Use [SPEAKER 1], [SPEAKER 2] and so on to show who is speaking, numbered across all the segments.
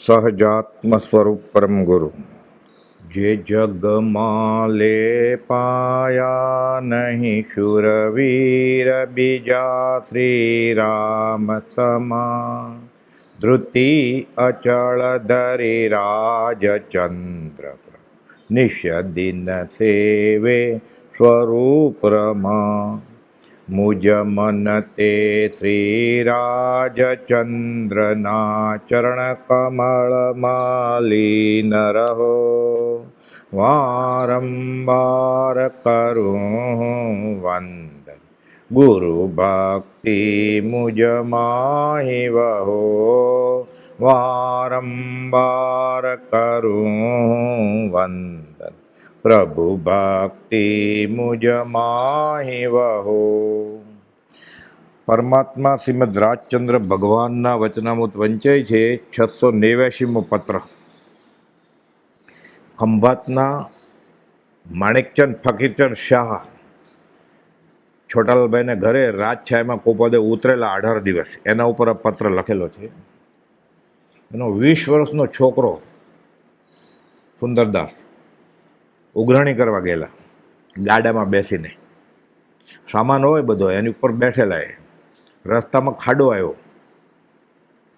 [SPEAKER 1] સહજાત્મ સ્વરૂપ પરમ ગુરુ જે જગમાં લે પાયા નહીં શુરવીર બીજા શ્રી રામ સમા ધૃતિ અચળ ધરી રાજચંદ્ર નિષદિન સેવે સ્વરૂપ રમા મુજ મન તે શ્રી રાજચંદ્રના ચરણ કમળ માલીન રહો વારંવાર કરું વંદન ગુરુ ભક્તિ મુજ માહી વહો વારંવાર કરું વંદન પ્રભુ ભક્તિ મુજ માહી વહો. પરમાત્મા શ્રીમદ રાજચંદ્ર ભગવાનના વચનામૃત વંચાય છે 689મો પત્ર. ખંભાતના માણેકચંદ ફકીરચંદ શાહ છોટાલાલભાઈને ઘરે રાજછાયામાં કોપદે ઉતરેલા 18 દિવસ એના ઉપર આ પત્ર લખેલો છે. એનો 20 વર્ષનો છોકરો સુંદરદાસ ઉઘરાણી કરવા ગયેલા, ગાડામાં બેસીને સામાન હોય બધો એની ઉપર બેઠેલા. એ રસ્તામાં ખાડો આવ્યો,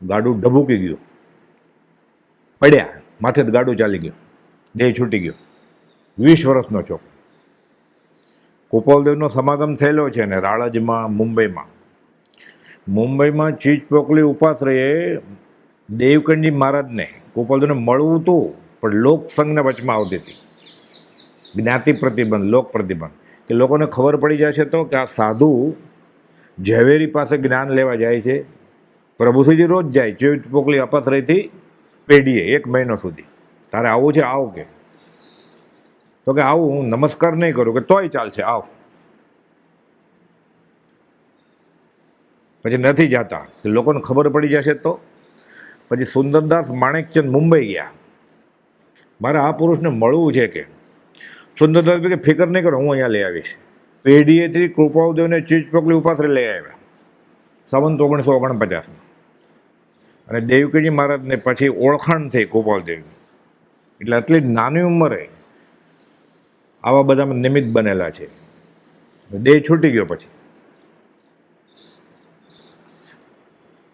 [SPEAKER 1] ગાડું ઢબૂકી ગયું, પડ્યા, માથે જ ગાડું ચાલી ગયું, દેહ છૂટી ગયો. 20 વર્ષનો છોકરો. ગોપાલદેવનો સમાગમ થયેલો છે ને રાળજમાં, મુંબઈમાં ચીજ પોકલી ઉપાશ્રયે દેવકંડી મહારાજને ગોપાલદેવને મળવું હતું, પણ લોકસંઘના વચમાં આવતી હતી. જ્ઞાતિ પ્રતિબંધ, લોક પ્રતિબંધ, કે લોકોને ખબર પડી જશે તો કે આ સાધુ ઝવેરી પાસે જ્ઞાન લેવા જાય છે. પ્રભુશ્રીજી રોજ જાય ચીજ પોકલી અપાશ્રયથી પેઢીએ 1 મહિનો સુધી. તારે આવું છે આવ, કે તો કે આવું, હું નમસ્કાર નહીં કરું, કે તોય ચાલશે આવ. પછી નથી જતા, લોકોને ખબર પડી જશે તો. પછી સુંદરદાસ માણેકચંદ મુંબઈ ગયા, મારે આ પુરુષને મળવું છે. કે સુંદરદાસ કે ફિકર નહીં કરો, હું અહીંયા લઈ આવીશ. પેઢીએથી કૃપાળદેવને ચીજ પોકલી ઉપાશ્રય લઈ આવ્યા સંવંત 1949. અને દેવકીજી મહારાજને પછી ઓળખાણ થઈ કૃપાળદેવની. એટલે આટલી નાની ઉંમરે આવા બધામાં નિમિત્ત બનેલા છે. દેહ છૂટી ગયો. પછી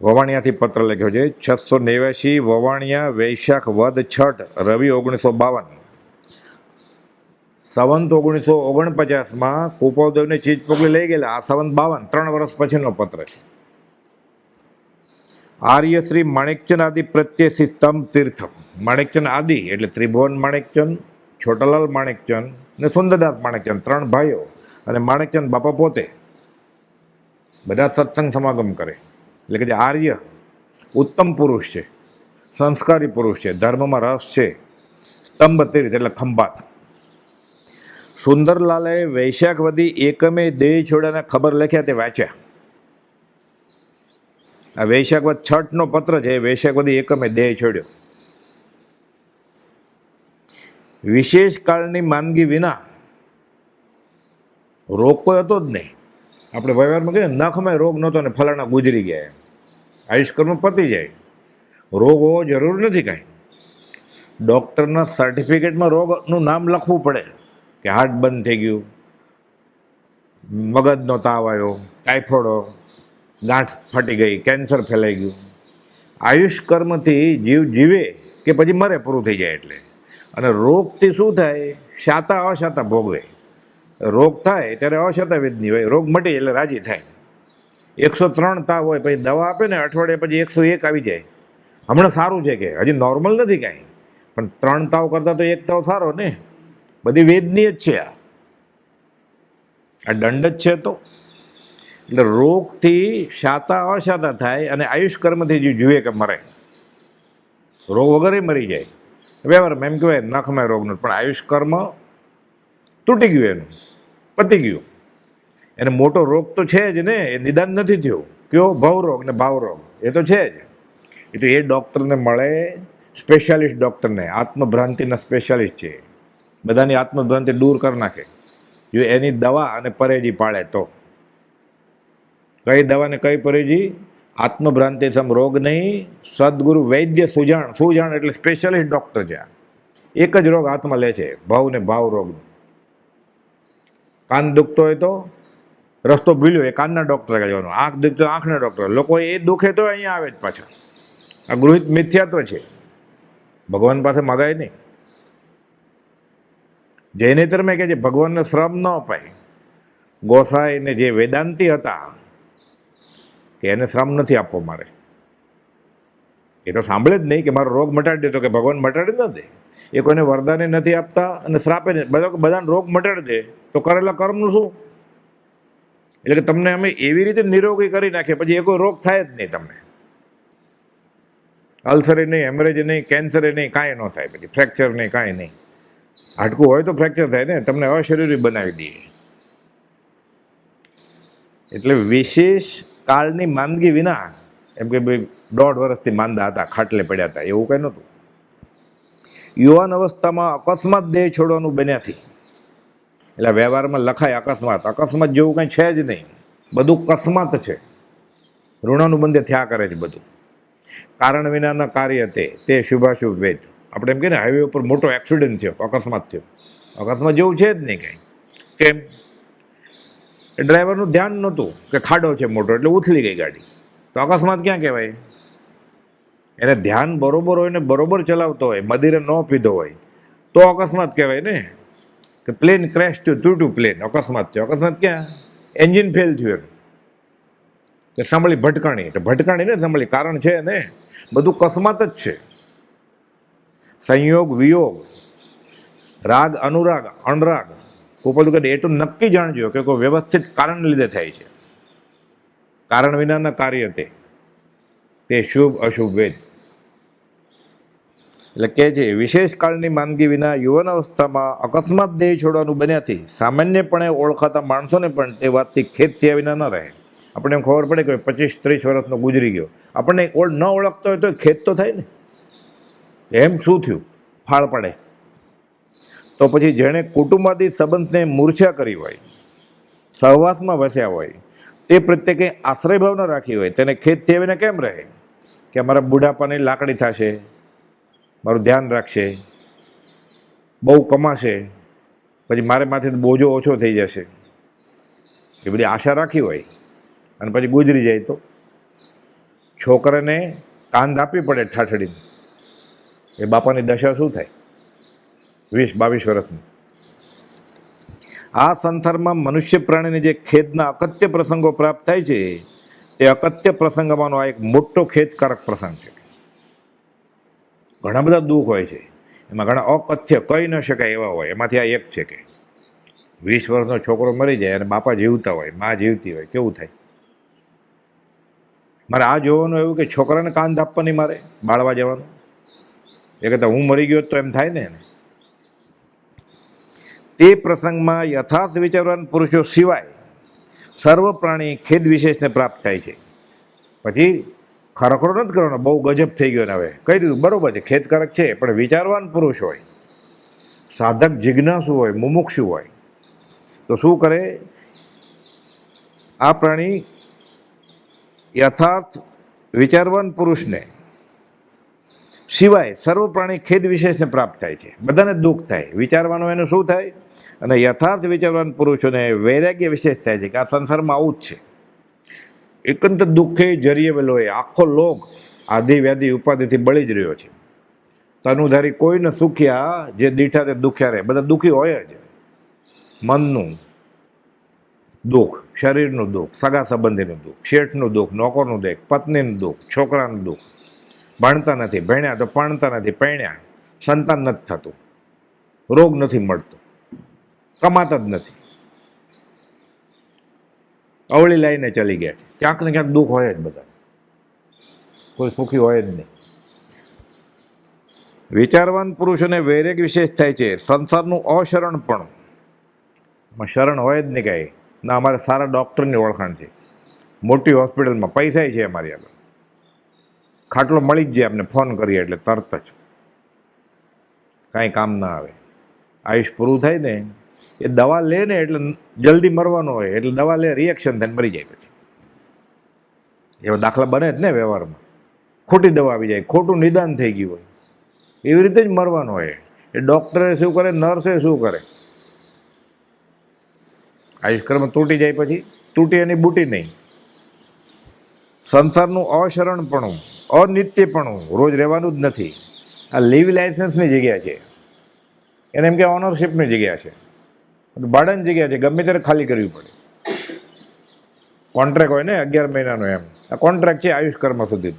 [SPEAKER 1] વવાણિયાથી પત્ર લખ્યો છે 689, વવાણિયા, વૈશાખ વદ છઠ, રવિ 1952. સંવંત 1949માં કૃપાળદેવને ચીજ પોકલી લઈ ગયેલા. આ સંવંત 52, 3 વર્ષ પછીનો પત્ર છે. આર્ય શ્રી માણેકચંદ આદિ પ્રત્યે સિસ્તમ તીર્થ. માણેકચંદ આદિ એટલે ત્રિભુવન માણેકચંદ, છોટાલાલ માણેકચંદ ને સુંદરદાસ માણેકચંદ, 3 ભાઈઓ. અને માણેકચંદ બાપા પોતે બધા સત્સંગ સમાગમ કરે. એટલે કે જે આર્ય ઉત્તમ પુરુષ છે, સંસ્કારી પુરુષ છે, ધર્મમાં રસ છે. સ્તંભ તીર્થ એટલે ખંભાત. સુંદરલાલે વૈશાખવદી એકમે દેહ છોડ્યાના ખબર લખ્યા, તે વાંચ્યા. આ વૈશાખવદ છઠનો પત્ર છે. વૈશાખવદી એકમે દેહ છોડ્યો. વિશેષ કાળની માંદગી વિના રોગ કોઈ હતો જ નહીં. આપણે વ્યવહારમાં કહીએ નખમાં રોગ નહોતો ને ફલાણા ગુજરી ગયા. આયુષ્કર્મ પતી જાય. રોગ હોવો જરૂર નથી કાંઈ. ડૉક્ટરના સર્ટિફિકેટમાં રોગનું નામ લખવું પડે કે હાર્ટ બંધ થઈ ગયું, મગજનો તાવ આવ્યો, ટાઇફોઇડ, ગાંઠ ફાટી ગઈ, કેન્સર ફેલાઈ ગયું. આયુષ્કર્મથી જીવ જીવે કે પછી મરે, પૂરું થઈ જાય. એટલે અને રોગથી શું થાય? શાતા અશાતા ભોગવે. રોગ થાય ત્યારે અશાતા વેદની હોય, રોગ મટી એટલે રાજી થાય. 103 તાવ હોય, પછી દવા આપે ને અઠવાડિયે પછી 101 આવી જાય. હમણાં સારું છે, કે હજી નોર્મલ નથી કાંઈ, પણ 3 તાવ કરતાં તો 1 તાવ સારો ને. બધી વેદની જ છે. આ દંડ જ છે. તો એટલે રોગથી શાતા અશાતા થાય અને આયુષ્કર્મથી જે જુએ કે મરે. રોગ વગર મરી જાય. વ્યવહારમાં એમ કહેવાય નખમાં રોગનું, પણ આયુષ્કર્મ તૂટી ગયું, એનું પતી ગયું. એને મોટો રોગ તો છે જ ને, એ નિદાન નથી થયું. કયો? ભવરોગ ને ભાવરોગ, એ તો છે જ. એ તો એ ડૉક્ટરને મળે, સ્પેશિયાલિસ્ટ ડૉક્ટરને, આત્મભ્રાંતિના સ્પેશિયાલિસ્ટ છે. બધાની આત્મભ્રાંતિ દૂર કરી નાખે જો એની દવા અને પરેજી પાળે તો. કઈ દવા ને કઈ પરેજી? આત્મભ્રાંતિ સમ રોગ નહીં, સદગુરુ વૈદ્ય સુજાણ. સુજાણ એટલે સ્પેશિયાલિસ્ટ ડૉક્ટર છે. એક જ રોગ હાથમાં લે છે, ભાવ ને ભાવ રોગ. કાન દુખતો હોય તો રસ્તો ભૂલ્યો એ કાનના ડૉક્ટર જવાનું, આંખ દુખતો આંખના ડૉક્ટર. લોકો એ દુખે તો અહીંયા આવે જ પાછા. આ ગૃહિત મિથ્યાત્વ છે, ભગવાન પાસે મગાય નહીં. જૈનેતરમાં કહે છે ભગવાનને શ્રમ ન અપાય. ગોસાઈ ને જે વેદાંતી હતા કે એને શ્રમ નથી આપવો મારે. એ તો સાંભળે જ નહીં કે મારો રોગ મટાડી દે, તો કે ભગવાન મટાડી ન દે. એ કોઈને વરદાને નથી આપતા અને શ્રાપે બધાને રોગ મટાડી દે, તો કરેલા કર્મનું શું? એટલે કે તમને અમે એવી રીતે નિરોગી કરી નાખીએ, પછી એ કોઈ રોગ થાય જ નહીં. તમને અલ્સરે નહીં, હેમરેજ નહીં, કેન્સરે નહીં, કાંઈ ન થાય. પછી ફ્રેક્ચર નહીં, કાંઈ નહીં. હાડકું હોય તો ફ્રેક્ચર થાય ને, તમને અશરીરી બનાવી દઈએ. એટલે વિશેષ કાળની માંદગી વિના, એમ કે ભાઈ 1.5 વર્ષથી માંદા હતા, ખાટલે પડ્યા હતા, એવું કંઈ નહોતું. યુવાન અવસ્થામાં અકસ્માત દેહ છોડવાનું બન્યાથી, એટલે વ્યવહારમાં લખાય અકસ્માત. અકસ્માત જેવું કંઈ છે જ નહીં, બધું કસ્માત છે. ઋણાનુબંધે થયા કરે છે બધું. કારણ વિનાના કાર્ય તે શુભાશુભ વેદ. આપણે એમ કહીએ ને, હાઈવે ઉપર મોટો એક્સિડન્ટ થયો, અકસ્માત થયો. અકસ્માત જેવું છે જ નહીં કંઈ. કેમ? એ ડ્રાઈવરનું ધ્યાન નહોતું કે ખાડો છે મોટો, એટલે ઉથલી ગઈ ગાડી. તો અકસ્માત ક્યાં કહેવાય? એને ધ્યાન બરોબર હોય ને બરોબર ચલાવતો હોય, મદિરે ન પીધો હોય, તો અકસ્માત કહેવાય ને. કે પ્લેન ક્રેશ થયું, તૂટ્યું પ્લેન, અકસ્માત થયો. અકસ્માત ક્યાં? એન્જિન ફેલ થયું એમ, કે સાંભળી ભટકાણી. તો ભટકાણી ને સાંભળી, કારણ છે ને, બધું કસ્માત જ છે. સંયોગ વિયોગ, રાગ અનુરાગ અણરાગ, કોપલ કહે એટલું નક્કી જાણજો કે કોઈ વ્યવસ્થિત કારણ લીધે થાય છે. કારણ વિનાના કાર્ય તે શુભ અશુભ વેદ. એટલે કહે છે વિશેષ કાળની માંદગી વિના યુવાન અવસ્થામાં અકસ્માત દેહ છોડવાનું બન્યાથી સામાન્યપણે ઓળખાતા માણસોને પણ તે વાતથી ખેદ થયા વિના ન રહે. આપણને એમ ખબર પડે કે 25-30 વર્ષનો ગુજરી ગયો, આપણને ન ઓળખતો હોય તો ખેદ તો થાય ને. એમ શું થયું? ફાળ પડે. તો પછી જેણે કુટુંબાદી સંબંધને મૂર્છા કરી હોય, સહવાસમાં વસ્યા હોય, તે પ્રત્યે કંઈ આશ્રય ભાવ ન રાખી હોય, તેને ખેદ થઈને કેમ રહે? કે અમારા બુઢાપાની લાકડી થશે, મારું ધ્યાન રાખશે, બહુ કમાશે, પછી મારે માથે બોજો ઓછો થઈ જશે, એ બધી આશા રાખી હોય અને પછી ગુજરી જાય તો છોકરાને કાંદ આપવી પડે ઠાઠડીને. એ બાપાની દશા શું થાય? 20-22 વર્ષની. આ સંસારમાં મનુષ્ય પ્રાણીને જે ખેદના અકત્ય પ્રસંગો પ્રાપ્ત થાય છે, તે અકત્ય પ્રસંગમાંનો આ એક મોટો ખેદકારક પ્રસંગ છે. ઘણા બધા દુઃખ હોય છે, એમાં ઘણા અકથ્ય કહી ન શકાય એવા હોય. એમાંથી આ એક છે કે 20 વર્ષનો છોકરો મરી જાય અને બાપા જીવતા હોય, મા જીવતી હોય, કેવું થાય? મારે આ જોવાનું એવું કે છોકરાને કાંદ આપવાની, મારે બાળવા જવાનું. એ કહેતા હું મરી ગયો તો એમ થાય ને. તે પ્રસંગમાં યથાર્થ વિચારવાન પુરુષો સિવાય સર્વ પ્રાણી ખેદ વિશેષને પ્રાપ્ત થાય છે. પછી ખરેખર નથી કરવાનો, બહુ ગજબ થઈ ગયો ને હવે કહી દીધું બરોબર છે, ખેદકારક છે, પણ વિચારવાન પુરુષ હોય, સાધક જિજ્ઞાસુ હોય, મુમુક્ષુ હોય, તો શું કરે? આ પ્રાણી યથાર્થ વિચારવાન પુરુષને સિવાય સર્વ પ્રાણી ખેદ વિશેષને પ્રાપ્ત થાય છે. બધાને દુઃખ થાય, વિચારવાનું એનું શું થાય? અને યથાર્થ વિચારવાન પુરુષોને વૈરાગ્ય વિશેષ થાય છે કે આ સંસારમાં આવું જ છે. એકંત દુઃખે જરિયેલો એ આખો લોક આધિ વ્યાધિ ઉપાધિથી બળી જ રહ્યો છે. તનુધારી કોઈને સુખ્યા જે દીઠા તે દુખ્યા રહે. બધા દુઃખી હોય જ. મનનું દુઃખ, શરીરનું દુઃખ, સગા સંબંધીનું દુઃખ, શેઠનું દુઃખ, નોકરનું દુઃખ, પત્નીનું દુઃખ, છોકરાનું દુઃખ, ભણતા નથી, ભણ્યા તો ભણતા નથી, ભણ્યા સંતાન નથી થતું, રોગ નથી મળતો, કમાતા જ નથી, અવળી લાઈને ચલી ગયા છે. ક્યાંક ને ક્યાંક દુઃખ હોય જ બધા, કોઈ સુખી હોય જ નહીં. વિચારવાન પુરુષોને વૈરાગ વિશેષ થાય છે. સંસારનું અશરણપણું, શરણ હોય જ નહીં કાંઈ ના. અમારે સારા ડૉક્ટરની ઓળખાણ છે, મોટી હોસ્પિટલમાં પૈસા છે અમારી આગળ, ખાટલો મળી જ જાય, આપણે ફોન કરીએ એટલે તરત જ. કાંઈ કામ ના આવે. આયુષ પૂરું થાય ને, એ દવા લે ને એટલે જલ્દી મરવાનો હોય, એટલે દવા લે, રિએક્શન થઈને મરી જાય પછી. એવા દાખલા બને જ ને વ્યવહારમાં. ખોટી દવા આવી જાય, ખોટું નિદાન થઈ ગયું હોય, એવી રીતે જ મરવાનું હોય. એ ડૉક્ટરે શું કરે, નર્સે શું કરે? આયુષ્કર્મ તૂટી જાય પછી તૂટી એની બૂટી નહીં. સંસારનું અશરણપણું, અનિત્યપણું રોજ રહેવાનું જ નથી. આ લીવ લાઇસન્સની જગ્યા છે, એને એમ કે ઓનરશિપની જગ્યા છે, ભાડાની જગ્યા છે, ગમે ત્યારે ખાલી કરવી પડે. કોન્ટ્રાક્ટ હોય ને 11 મહિનાનો, એમ આ કોન્ટ્રાક્ટ છે આયુષ્કર્મ સુધી.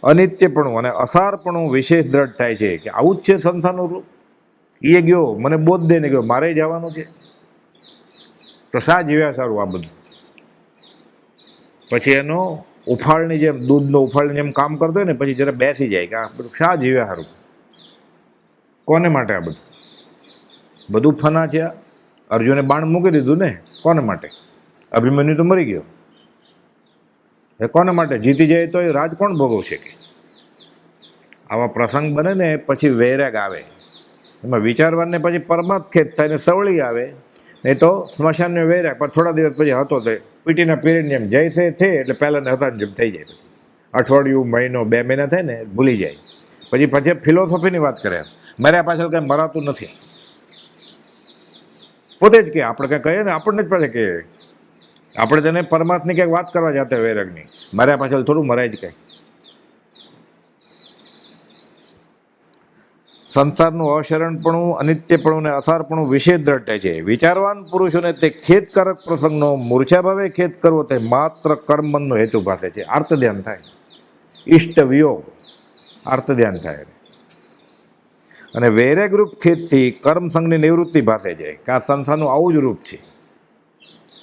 [SPEAKER 1] અનિત્યપણું અને અસારપણું વિશેષ દ્રઢ થાય છે કે આવું જ છે સંસારનું રૂપ. એ ગયો મને બોધ દઈને ગયો, મારે જવાનું છે, તો શા જીવ્યા સારું આ બધું. પછી એનો ઉફાળની જેમ, દૂધનો ઉફાળની જેમ કામ કરતો હોય ને, પછી જરા બેસી જાય કે આ બધું શા જીવ્યા સારું. કોને માટે આ બધું? બધું ફના છે. અર્જુને બાણ મૂકી દીધું ને, કોને માટે? અભિમન્યુ તો મરી ગયો, એ કોને માટે? જીતી જાય તો એ રાજ કોણ ભોગવશે? કે આવા પ્રસંગ બને ને પછી વૈરાગ આવે, એમાં વિચારવાને પછી પરમાત્ ખેત થાય ને સવળી આવે. નહીં તો સ્મશાનને વૈરાગ, પણ થોડા દિવસ પછી હતો તે પીટીના પીરિયડ જેમ જૈસે થે એટલે પહેલાંને હતા જેમ થઈ જાય. અઠવાડિયું, મહિનો, 2 મહિના થાય ને ભૂલી જાય. પછી ફિલોસોફીની વાત કરે, માર્યા પાછળ કંઈ મરાતું નથી. પોતે જ કે આપણે કંઈ કહીએ ને, આપણને જ પાછળ કહીએ. આપણે તેને પરમાત્માની ક્યાંક વાત કરવા જતા વૈરાગની, માર્યા પાછળ થોડું મરાય જ કંઈ. સંસારનું અશરણપણું, અનિત્યપણું અને અસારપણું વિશેષ દ્રઢ થાય છે. વિચારવાન પુરુષોને તે ખેદકારક પ્રસંગનો મૂર્છાભાવે ખેદ કરવો તે માત્ર કર્મનો હેતુ ભાસે છે. આર્ત ધ્યાન થાય, ઇષ્ટ વિયોગ, આર્ત ધ્યાન થાય. અને વૈરાગરૂપ ખેદથી કર્મસંગની નિવૃત્તિ ભાસે છે કે આ સંસારનું આવું જ રૂપ છે.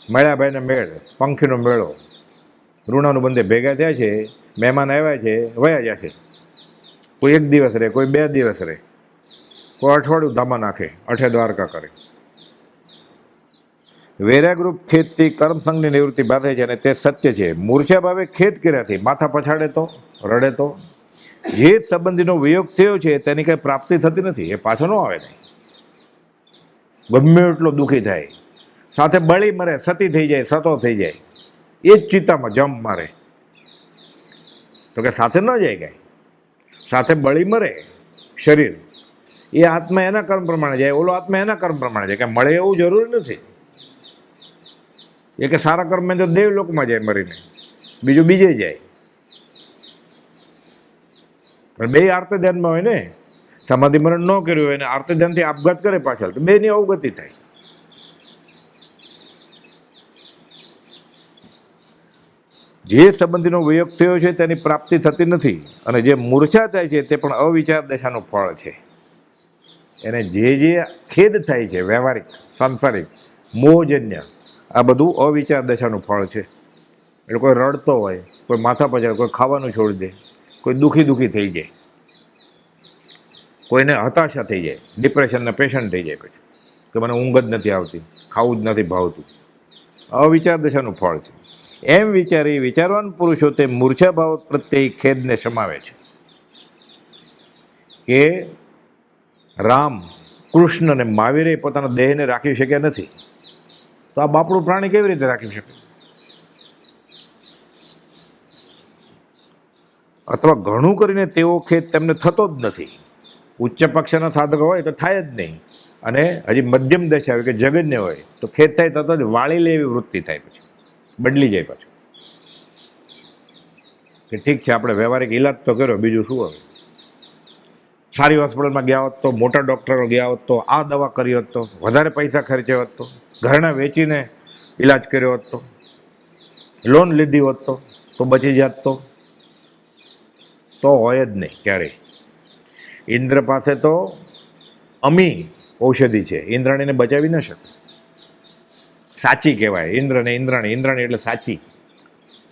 [SPEAKER 1] મળ્યા ભાઈને મેળ, પંખીનો મેળો, ઋણાનું બંધે ભેગા થયા છે, મહેમાન આવ્યા છે, વયા ગયા છે. કોઈ 1 દિવસ રહે, કોઈ 2 દિવસ રહે, કોઈ અઠવાડિયું ધામા નાખે, અઠે દ્વારકા કરે. વૈરાગરૂપ ખેદથી કર્મસંગની નિવૃત્તિ બાંધે છે અને તે સત્ય છે. મૂર્છા ભાવે ખેદ કર્યાથી માથા પછાડે તો, રડે તો, જે સંબંધીનો વિયોગ થયો છે તેની કંઈ પ્રાપ્તિ થતી નથી, એ પાછો ન આવે નહીં. ગમે એટલો દુઃખી થાય, સાથે બળી મરે, સતી થઈ જાય, સતો થઈ જાય, એ જ ચિત્તામાં જમ મારે, તો કે સાથે ન જાય કાંઈ. સાથે બળી મરે શરીર, એ આત્મા એના કર્મ પ્રમાણે જાય, ઓલો આત્મા એના કર્મ પ્રમાણે જાય. કે મળે એવું જરૂરી નથી. એ કે સારા કર્મ તો દેવલોકમાં જાય મરીને, બીજું બીજે જાય. પણ બે આર્ત ધ્યાનમાં હોય ને, સમાધિ મરણ ન કર્યું હોય ને આર્ત ધ્યાનથી આપઘાત કરે પાછળ, તો બેની અવગતિ થાય. જે સંબંધીનો વિયોગ થયો છે તેની પ્રાપ્તિ થતી નથી, અને જે મૂર્છા થાય છે તે પણ અવિચાર દશાનું ફળ છે. એને જે ખેદ થાય છે, વ્યવહારિક, સાંસારિક, મોહજન્ય, આ બધું અવિચાર દશાનું ફળ છે. એટલે કોઈ રડતો હોય, કોઈ માથા પછાડે, કોઈ ખાવાનું છોડી દે, કોઈ દુઃખી થઈ જાય, કોઈને હતાશા થઈ જાય, ડિપ્રેશનના પેશન્ટ થઈ જાય, પછી કે મને ઊંઘ જ નથી આવતી, ખાવું જ નથી ભાવતું, અવિચાર દશાનું ફળ છે. એમ વિચારી વિચારવાન પુરુષો તે મૂર્છાભાવ પ્રત્યે ખેદને સમાવે છે કે રામ, કૃષ્ણ અને મહાવીરે પોતાના દેહને રાખી શક્યા નથી, તો આ બાપડું પ્રાણી કેવી રીતે રાખી શકે? અથવા ઘણું કરીને તેવો ખેદ તેમને થતો જ નથી. ઉચ્ચ પક્ષના સાધક હોય તો થાય જ નહીં, અને હજી મધ્યમ દશા હોય કે જગન્ય હોય તો ખેદ થાય તરત જ વાળી લે એવી વૃત્તિ થાય, પછી બદલી જાય. પાછું કે ઠીક છે, આપણે વ્યવહારિક ઈલાજ તો કર્યો, બીજું શું હવે? સારી હોસ્પિટલમાં ગયા હોત તો, મોટા ડૉક્ટરો ગયા હોત તો, આ દવા કરી હોત તો, વધારે પૈસા ખર્ચ્યા હોત તો, ઘરના વેચીને ઈલાજ કર્યો હોત તો, લોન લીધી હોત તો બચી જાત તો હોય જ નહીં ક્યારેય. ઇન્દ્ર પાસે તો અમી ઔષધિ છે, ઇન્દ્રાણીને બચાવી ન શકે. સાચી કહેવાય ઇન્દ્રને ઇન્દ્રાણી, ઇન્દ્રાણી એટલે સાચી.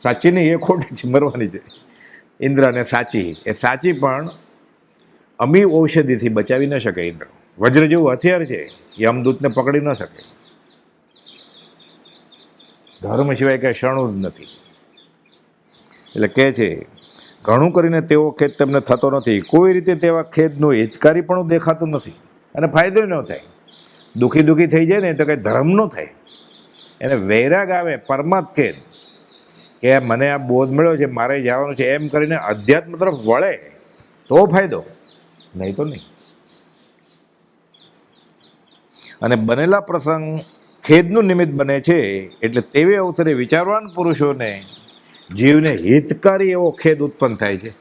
[SPEAKER 1] સાચી નહીં, એ ખોટી છે, મરવાની છે. ઇન્દ્ર અને સાચી, એ સાચી પણ અમી ઔષધિથી બચાવી ન શકે. ઇન્દ્ર વજ્ર જેવું હથિયાર છે, યમદૂતને પકડી ન શકે. ધર્મ સિવાય કંઈ શરણું જ નથી. એટલે કહે છે, ઘણું કરીને તેવો ખેદ તમને થતો નથી, કોઈ રીતે તેવા ખેદનું હિતકારી પણ દેખાતું નથી, અને ફાયદો ન થાય. દુઃખી થઈ જાય ને તો કંઈ ધર્મ ન થાય. એને વૈરાગ આવે, પરમાત્ ખેદ, કે મને આ બોધ મળ્યો છે, મારે જવાનું છે, એમ કરીને અધ્યાત્મ તરફ વળે તો ફાયદો, નહીં તો નહીં. અને બનેલા પ્રસંગ ખેદનું નિમિત્ત બને છે, એટલે તેવે અવસરે વિચારવાન પુરુષોને જીવને હિતકારી એવો ખેદ ઉત્પન્ન થાય છે.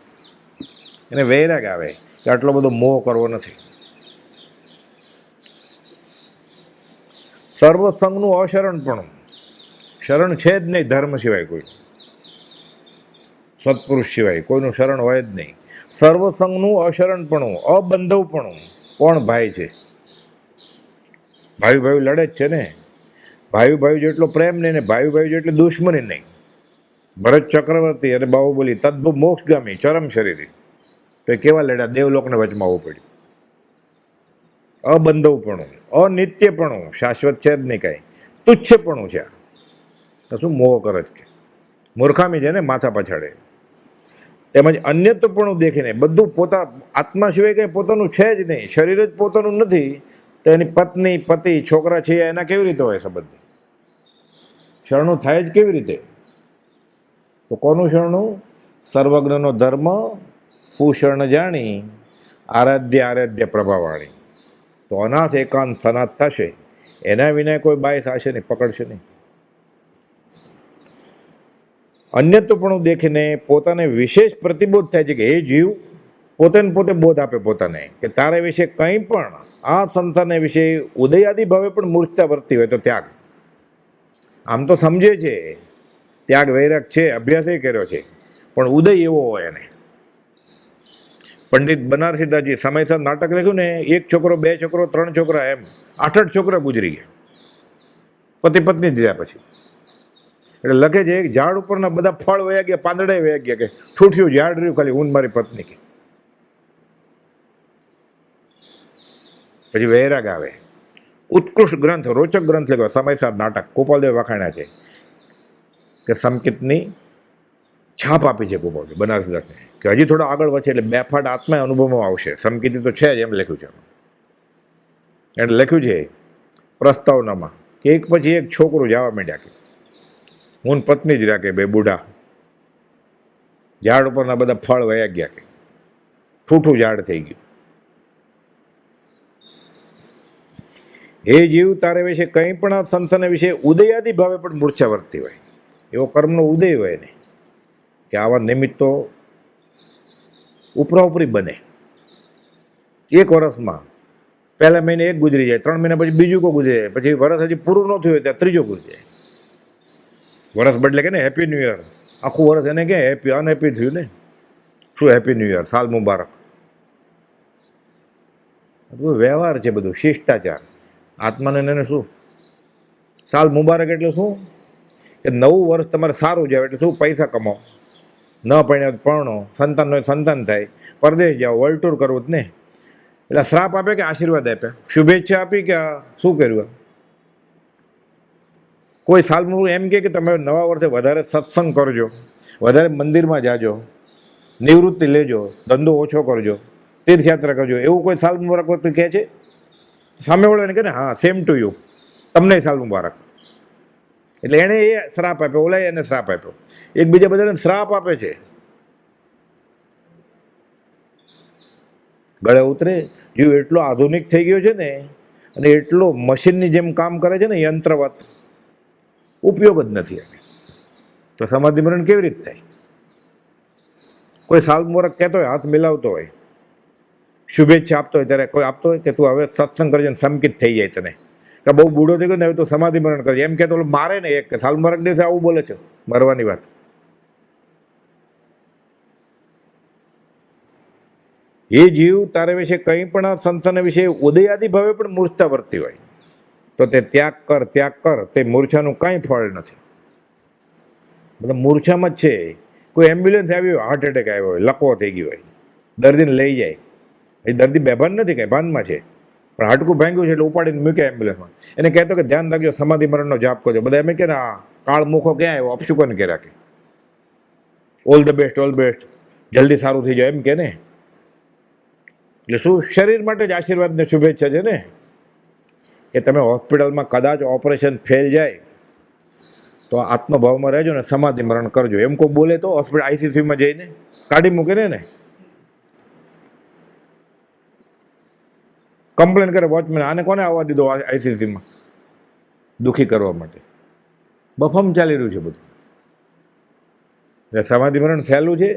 [SPEAKER 1] એને વૈરાગ આવે કે આટલો બધો મોહ કરવો નથી. સર્વસંગનું અશરણપણું, શરણ છે જ નહીં ધર્મ સિવાય કોઈ, સત્પુરુષ સિવાય કોઈનું શરણ હોય જ નહીં. સર્વસંગનું અશરણપણું, અબંધવપણું. કોણ ભાઈ છે? ભાઈ લડે જ છે ને. ભાઈ જેટલો પ્રેમ નહીં ને ભાઈ જેટલી દુશ્મની નહીં. ભરત ચક્રવર્તી અને બાહુબલી તદ્ભુત મોક્ષગામી ચરમ શરીરી, તો કેવા લડ્યા, દેવલોકને વચમાં આવવું પડ્યું. અબંધવપણું, અનિત્યપણું, શાશ્વત છે જ નહીં કાંઈ, તુચ્છપણું છે. તો શું મોહ કરે છે, મૂર્ખામી છે ને માથા પાછળે. તેમજ અન્યત્વપણું દેખીને બધું પોતા આત્મા સિવાય કંઈ પોતાનું છે જ નહીં, શરીર જ પોતાનું નથી, તો એની પત્ની પતિ છોકરા છે એના કેવી રીતે હોય સંબંધ? શરણું થાય જ કેવી રીતે? તો કોનું શરણું? સર્વજ્ઞનો ધર્મ સુશરણ જાણી આરાધ્ય પ્રભાવાણી. તો અનાથ એકાંત સનાથ થશે, એના વિના કોઈ બાય થશે નહીં, પકડશે નહીં. અન્યત્વપણું દેખીને પોતાને વિશેષ પ્રતિબોધ થાય છે કે એ જીવ પોતે બોધ આપે પોતાને કે તારા વિશે કંઈ પણ આ સંસારને વિશે ઉદયાદિ ભાવે પણ મૂર્છતા વર્તી હોય તો ત્યાગ. આમ તો સમજે છે, ત્યાગ વૈરાગ છે, અભ્યાસે કર્યો છે, પણ ઉદય એવો હોય એને. પંડિત બનારસીદાસજી સમયસર નાટક લખ્યું ને, 1 છોકરો 2 છોકરો 3 છોકરા, એમ 8 છોકરા ગુજરી ગયા, પતિ પત્ની જ રહ્યા પછી. એટલે લખે છે ઝાડ ઉપરના બધા ફળ વયા ગયા, પાંદડા વયા ગયા, કે ઠૂઠિયું ઝાડ રહ્યું ખાલી હું મારી પત્ની કે. પછી વૈરાગ આવે. ઉત્કૃષ્ટ ગ્રંથ, રોચક ગ્રંથ લખ્યો સમયસર નાટક, ગોપાલદેવ વખાણ્યા છે કે સમકિતની છાપ આપી છે ગોપાલદેવ બનારસીદાસને, કે હજી થોડા આગળ વધશે એટલે બેફાટ આત્મા અનુભવમાં આવશે. સમકિતી તો છે જ એમ લખ્યું છે. એટલે લખ્યું છે પ્રસ્તાવનામાં કે એક પછી એક છોકરો જવા માંડ્યા, કે હું પત્ની જ રહ્યા, કે બે બુઢા, ઝાડ ઉપરના બધા ફળ વયા ગયા, કે ઠૂઠું ઝાડ થઈ ગયું. એ જીવ તારે વિશે કંઈ પણ આ સંસારના વિશે ઉદયાદિ ભાવે પણ મૂર્છા વર્તી હોય, એવો કર્મનો ઉદય હોય ને, કે આવા નિમિત્તો ઉપરાઉપરી બને. 1 વર્ષમાં પહેલા મહિને એક ગુજરી જાય, 3 મહિના પછી બીજું કોઈ ગુજરી જાય, પછી વરસ હજી પૂરું ન થયું હોય ત્યાં ત્રીજો ગુજરી જાય. વરસ બદલે કે ને હેપી ન્યૂ યર, આખું વરસ એને કે હેપી અનહેપી થયું ને. શું હેપી ન્યૂ યર, સાલ મુબારક. બધું વ્યવહાર છે, બધું શિષ્ટાચાર. આત્માને એને શું સાલ મુબારક એટલે શું? કે નવું વર્ષ તમારે સારું જાય એટલે શું? પૈસા કમાઓ, ન પરણ્યા પરણો, સંતાન હોય સંતાન થાય, પરદેશ જાઓ, વર્લ્ડ ટૂર કરવું જ ને. એટલે શ્રાપ આપે કે આશીર્વાદ આપ્યા, શુભેચ્છા આપી કે શું કર્યું? કોઈ સાલ મુબારક એમ કે તમે નવા વર્ષે વધારે સત્સંગ કરજો, વધારે મંદિરમાં જાજો, નિવૃત્તિ લેજો, ધંધો ઓછો કરજો, તીર્થયાત્રા કરજો, એવું કોઈ સાલ મુબારક વખતે કહે છે? સામેવાળો એને કહે ને હા સેમ ટુ યુ, તમને સાલ મુબારક. એટલે એણે એ શ્રાપ આપ્યો, ઓલા એને શ્રાપ આપ્યો, એકબીજા બધાને શ્રાપ આપે છે. ગળે ઉતરે. જીવ એટલો આધુનિક થઈ ગયો છે ને, અને એટલો મશીનની જેમ કામ કરે છે ને, યંત્રવત, ઉપયોગ જ નથી એને. તો સમાધિ મરણ કેવી રીતે થાય? કોઈ સાલ મુબારક કહેતો હોય, હાથ મિલાવતો હોય, શુભેચ્છા આપતો હોય, ત્યારે કોઈ આપતો હોય કે તું હવે સત્સંગ કરજે ને સમકિત થઈ જાય તને, કે બહુ બૂઢો થઈ ગયો ને હવે તો સમાધિ મરણ કરજે, એમ કહેતો મારે ને એક સાલ મુબારક દિવસે આવું બોલે છે, મરવાની વાત. એ જીવ તારે વિશે કંઈ પણ આ સંસારના વિશે ઉદયાદિ ભાવે પણ મૂર્છતા વર્તી હોય તો તે ત્યાગ કર, તે મૂર્છાનું કાંઈ ફળ નથી. બધા મૂર્છામાં જ છે. કોઈ એમ્બ્યુલન્સ આવી હોય, હાર્ટ એટેક આવ્યો હોય, લકવો થઈ ગયો હોય, દર્દીને લઈ જાય, એ દર્દી બેભાન નથી, કાંઈ ભાનમાં છે, પણ હાડકું ભાંગ્યું છે એટલે ઉપાડીને મૂક્યા એમ્બ્યુલન્સમાં. એને કહેતો કે ધ્યાન રાખજો, સમાધિ મરણનો જાપ કરજો. બધા એમ કે ને આ કાળ મુખો ક્યાં આવ્યો, અપશુકન કે રાખે, ઓલ ધ બેસ્ટ, જલ્દી સારું થઈ જાય એમ કે ને. એટલે શું? શરીર માટે જ આશીર્વાદ ને શુભેચ્છા છે ને, કે તમે હોસ્પિટલમાં કદાચ ઓપરેશન ફેલ જાય તો આત્મભાવમાં રહેજો ને સમાધિ મરણ કરજો. એમ કોઈ બોલે તો હોસ્પિટલ આઈસીસીયુમાં જઈને કાઢી મૂકે ને કમ્પ્લેન કરે વોચમેન, આને કોને આવવા દીધો આઈસીસીમાં દુઃખી કરવા માટે. બફમ ચાલી રહ્યું છે બધું. એટલે સમાધિ મરણ સહેલું છે.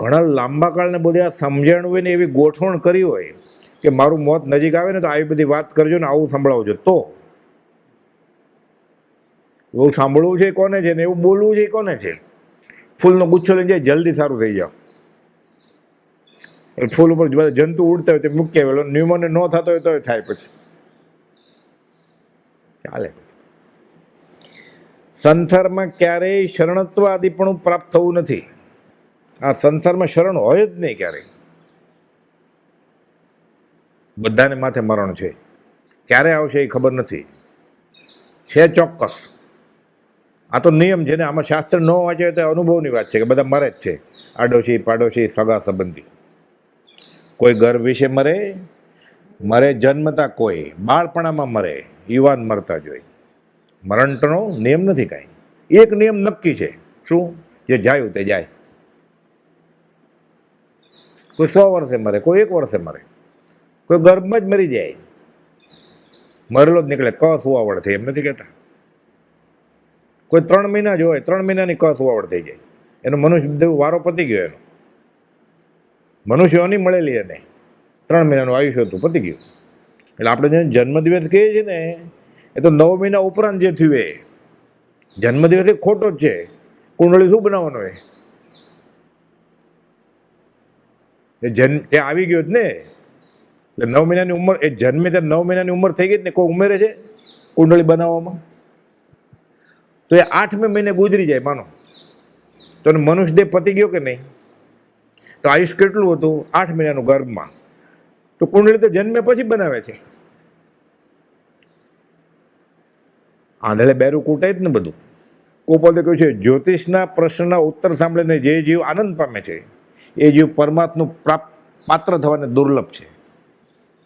[SPEAKER 1] ઘણા લાંબા કાળને બધી આ સમજણ હોય ને એવી ગોઠવણ કરી હોય કે મારું મોત નજીક આવે ને તો આવી બધી વાત કરજો ને આવું સંભળાવજો. તો એવું સાંભળવું છે કોને છે ને એવું બોલવું છે કોને છે. ફૂલનો ગુચ્છો લઈને જાય જલ્દી સારું થઈ જાઓ. ફૂલ ઉપર બધા જંતુ ઉડતા હોય તે મૂકી આવેલો ન્યુમોને ન થતો હોય તો થાય પછી ચાલે. સંસારમાં ક્યારેય શરણત્વ આદિપણું પ્રાપ્ત થવું નથી. આ સંસારમાં શરણ હોય જ નહીં ક્યારેય. બધાને માથે મરણ છે. ક્યારે આવશે એ ખબર નથી. છે ચોક્કસ. આ તો નિયમ છે ને. આમાં શાસ્ત્ર ન વાંચે તો અનુભવની વાત છે કે બધા મરે જ છે. આડોશી પાડોશી સગા સંબંધી. કોઈ ગર્ભ વિશે મરે જન્મતા, કોઈ બાળપણામાં મરે, યુવાન મરતા જોઈ. મરણનો નિયમ નથી કાંઈ. એક નિયમ નક્કી છે. શું? જે જાયું તે જાય. કોઈ 100 વર્ષે મરે, કોઈ 1 વર્ષે મરે, કોઈ ગર્ભમાં જ મરી જાય. મરેલો જ નીકળે. ક સુવાવડ થઈ એમ નથી કહેતા. કોઈ 3 મહિના જ હોય, 3 મહિનાની ક સુવાવડ થઈ જાય. એનો મનુષ્ય વારો પતી ગયો. એનો મનુષ્યોની મળેલી એને 3 મહિનાનું આયુષ્ય હતું, પતી ગયું. એટલે આપણે જેને જન્મદિવસ કહીએ છીએ ને એ તો 9 મહિના ઉપરાંત જે થયું એ જન્મદિવસ એ ખોટો જ છે. કુંડળી શું બનાવવાનો એ ત્યાં આવી ગયો જ ને. એટલે 9 મહિનાની ઉંમર એ જન્મે ત્યારે 9 મહિનાની ઉંમર થઈ ગઈ જ ને. કોઈ ઉમેરે છે કુંડળી બનાવવામાં? તો એ 8મે મહિને ગુજરી જાય માનો તો મનુષ્ય દેહ પતી ગયો કે નહીં? તો આયુષ કેટલું હતું? 8 મહિનાનું ગર્ભમાં. તો કુંડળી તો જન્મે પછી બનાવે છે. આંધળે બેરું કૂટાય જ ને બધું. કોપલે કહ્યું છે જ્યોતિષના પ્રશ્નના ઉત્તર સાંભળીને જે જીવ આનંદ પામે છે એ જીવ પરમાત્માનું પાત્ર થવાને દુર્લભ છે.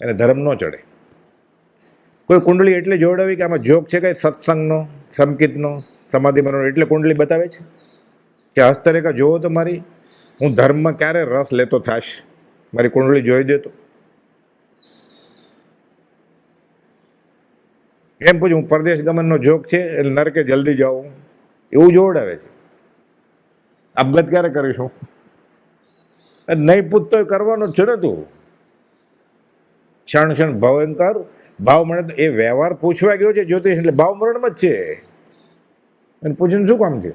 [SPEAKER 1] એને ધર્મ ન ચડે. કોઈ કુંડળી એટલે જોડાવી કે આમાં જોગ છે કંઈ સત્સંગનો, સંકિતનો, સમાધિમાંનો એટલે કુંડળી બતાવે છે કે હસ્તરેખા જોવો તો મારી, હું ધર્મમાં ક્યારે રસ લેતો થાશ, મારી કુંડળી જોઈ દેતો. એમ પૂછું હું પરદેશ ગમનનો જોગ છે એટલે નરકે જલ્દી જાઉં એવું જોવડાવે છે. આપઘાત ક્યારે કરીશું? નહીં પૂછતો કરવાનો જ છે ને તું. ક્ષણ ક્ષણ ભયંકર ભાવ મળે તો એ વ્યવહાર પૂછવા ગયો છે જ્યોતિષ એટલે ભાવ મરણમાં જ છે. અને પૂછીને શું કામ છે?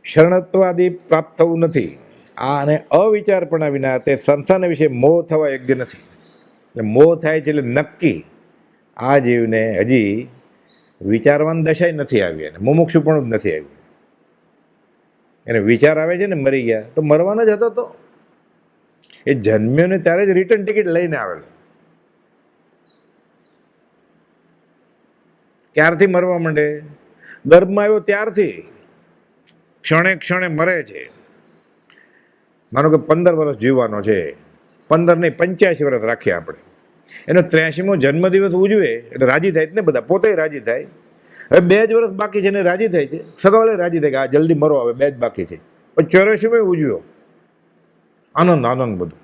[SPEAKER 1] શરણત્વાદી પ્રાપ્ત થવું નથી. આ અને અવિચારપણા વિના તે સંસારના વિશે મોહ થવા યોગ્ય નથી. એટલે મોહ થાય છે એટલે નક્કી આ જીવને હજી વિચારવાની દશાય નથી આવી. અને મુમુક્ષુપણું જ નથી આવ્યું. એને વિચાર આવે છે ને મરી ગયા તો મરવાનો જ હતો. તો એ જન્મ્યો ને ત્યારે જ રિટર્ન ટિકિટ લઈને આવેલો. ક્યારથી મરવા માંડે? ગર્ભમાં આવ્યો ત્યારથી ક્ષણે ક્ષણે મરે છે. માનો કે 15 વર્ષ જીવવાનો છે, 15 નહીં 85 વર્ષ રાખીએ આપણે. એનો 83મો જન્મદિવસ ઉજવે એટલે રાજી થાય ને બધા, પોતે રાજી થાય. હવે 2 જ વર્ષ બાકી છે ને રાજી થાય છે. સગાવાલે રાજી થાય કે આ જલ્દી મરો, હવે 2 જ બાકી છે. પણ 84માં ઉજવ્યો. આનંદ આનંદ બધું.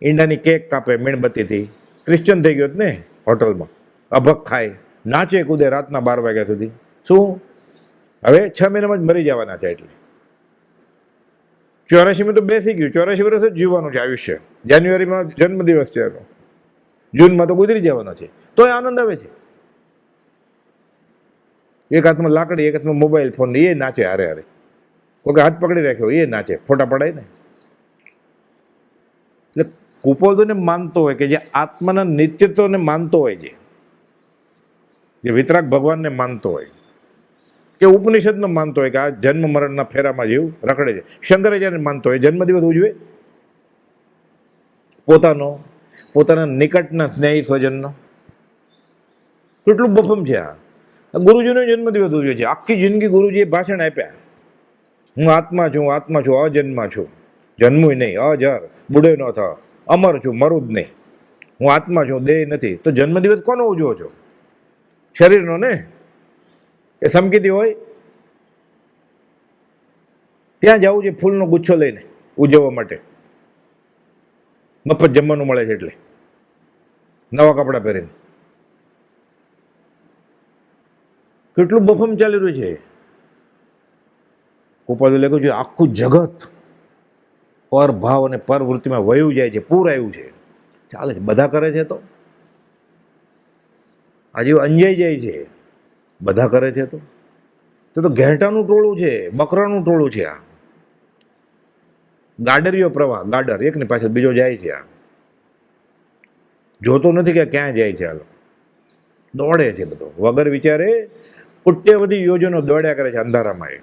[SPEAKER 1] ઈંડાની કેક કાપે મીણબત્તીથી. ક્રિશ્ચન થઈ ગયો ને હોટલમાં. અભક ખાય, નાચે કૂદે રાતના 12 વાગ્યા સુધી. શું? હવે 6 મહિનામાં જ મરી જવાના છે. એટલે 84માં તો બેસી ગયું. 84 વર્ષ જ જીવવાનું છે આયુષ્ય. જાન્યુઆરીમાં જન્મદિવસ છે એનો, જૂનમાં તો ગુજરી જવાનો છે. તોય આનંદ આવે છે. એક હાથમાં લાકડી, એક હાથમાં મોબાઈલ ફોન, એ નાચે હારે હારે. કોઈ હાથ પકડી રાખ્યો એ નાચે, ફોટા પડાય ને. એટલે કુપોદોને માનતો હોય કે જે આત્માના નિત્યત્વને માનતો હોય છે, જે વિતરાગ ભગવાનને માનતો હોય કે ઉપનિષદમાં માનતો હોય કે આ જન્મ મરણના ફેરામાં જીવ રખડે છે. શંકરાચાર્યને માનતો હોય જન્મદિવસ ઉજવે પોતાના નિકટના સ્નેહી સ્વજનનો. કેટલું બફમ છે આ. ગુરુજીનો જન્મદિવસ ઉજવે છે. આખી જિંદગી ગુરુજીએ ભાષણ આપ્યા, હું આત્મા છું, આત્મા છું, અજન્મા છું, જન્મું નહીં, અજર, બુઢે ન થા, અમર છું, મરું જ નહીં. હું આત્મા છું, દેહ નથી. તો જન્મદિવસ કોનો ઉજવો છો? શરીરનો ને? એ સમકીતી હોય ત્યાં જવું છે ફૂલનો ગુચ્છો લઈને ઉજવવા માટે. મફત જમવાનું મળે છે એટલે, નવા કપડાં પહેરીને. કેટલું બફમ ચાલી રહ્યું છે. ઉપાધિ લખ્યું છે આખું જગત પર ભાવ અને પર વૃત્તિમાં વયું જાય છે, પૂર આવ્યું છે. ચાલે છે, બધા કરે છે તો આજે અંજાઈ જાય છે, બધા કરે છે તો ઘેટાનું ટોળું છે, બકરાનું ટોળું છે. આ ગાડરિયો પ્રવાહ, ગાડર એક ને પાછળ બીજો જાય છે. આ જોતો નથી કે ક્યાં જાય છે. હાલો દોડે છે બધો વગર વિચારે, કોટ્યવધી યોજનો દોડ્યા કરે છે અંધારામાં. એ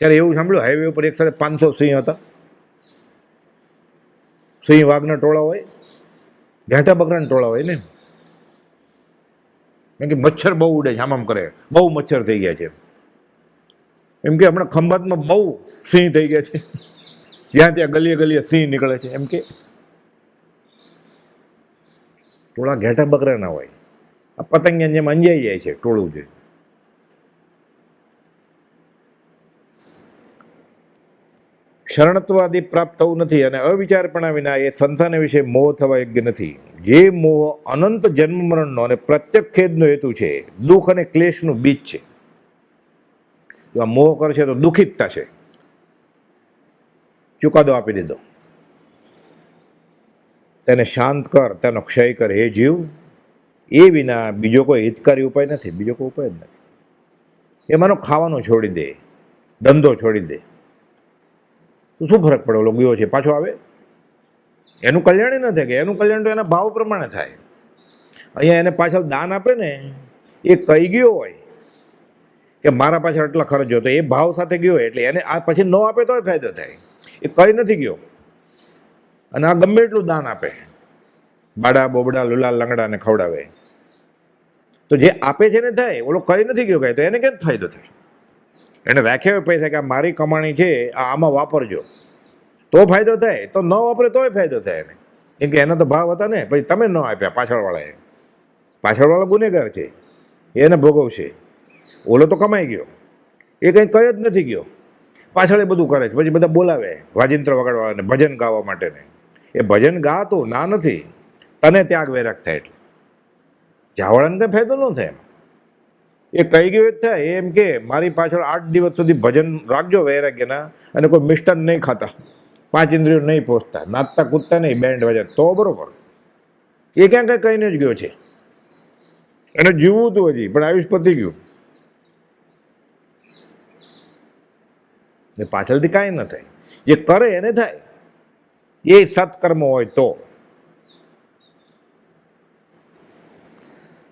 [SPEAKER 1] ત્યારે એવું સાંભળ્યું હાઈવે ઉપર એક સાથે 500 સિંહ હતા. સિંહ વાઘના ટોળા હોય, ઘેટા બકરાના ટોળા હોય ને. કેમ કે મચ્છર બહુ ઉડે છે, આમ કરે, બહુ મચ્છર થઈ ગયા છે. એમ કે હમણાં ખંભાતમાં બહુ સિંહ થઈ ગયા છે, જ્યાં ત્યાં ગલીએ ગલીએ સિંહ નીકળે છે. એમ કે ટોળા ઘેટા બકરા ના હોય, આ પતંગિયા જેમ અંજાઈ જાય છે ટોળું છે. શરણત્વાદી પ્રાપ્ત થવું નથી અને અવિચારપણા વિના એ સંસારને વિશે મોહ થવા યોગ્ય નથી. જે મોહ અનંત જન્મ મરણનો અને પ્રત્યક્ષ ખેદનો હેતુ છે, દુઃખ અને ક્લેશનું બીજ છે. જો આ મોહ કરશે તો દુઃખિત થશે. ચુકાદો આપી દીધો, તેને શાંત કર, તેનો ક્ષય કર. હે જીવ, એ વિના બીજો કોઈ હિતકારી ઉપાય નથી. બીજો કોઈ ઉપાય જ નથી. એ માનો ખાવાનું છોડી દે, ધંધો છોડી દે, તો શું ફરક પડે? ઓલો ગયો છે પાછો આવે, એનું કલ્યાણ ન થાય કે એનું કલ્યાણ તો એના ભાવ પ્રમાણે થાય. અહીંયા એને પાછળ દાન આપે ને, એ કહી ગયો હોય કે મારા પાછળ આટલા ખર્ચ હતો, એ ભાવ સાથે ગયો એટલે એને આ પછી ન આપે તોય ફાયદો થાય. એ કઈ નથી ગયો અને આ ગમે એટલું દાન આપે, બાડા બોબડા લુલા લંગડાને ખવડાવે, તો જે આપે છે ને થાય. ઓલો કઈ નથી ગયો કઈ, તો એને કેમ ફાયદો થાય? એને રાખ્યા પૈસા કે આ મારી કમાણી છે, આ આમાં વાપરજો તો ફાયદો થાય, તો ન વાપરે તોય ફાયદો થાય એને. કેમ કે એના તો ભાવ હતા ને, પછી તમે ન આપ્યા પાછળવાળાએ. પાછળવાળો ગુનેગાર છે, એને ભોગવશે. ઓલો તો કમાઈ ગયો, એ કંઈ કઈ જ નથી ગયો, પાછળ એ બધું કરે છે. પછી બધા બોલાવે વાજિંત્ર વગાડવાને, ભજન ગાવા માટે ને. એ ભજન ગા તો ના નથી, તને ત્યાગ વૈરાગ થાય એટલે. જાવડાને કંઈ ફાયદો ન થાય. એ કહી ગયું જ થાય. એમ કે મારી પાછળ 8 દિવસ સુધી ભજન રાખજો વૈરાગ્યના, અને કોઈ મિષ્ટાન નહીં ખાતા, 5 ઇન્દ્રિયો નહીં પહોંચતા, નાચતા કૂદતા નહીં, બેન્ડ વજન, તો બરોબર. એ ક્યાં કંઈ કહીને જ ગયો છે. એને જીવવું હતું હજી, પણ આયુષ પતી ગયું. એ પાછળથી કાંઈ ન થાય. જે કરે એને થાય, એ સત્કર્મ હોય તો.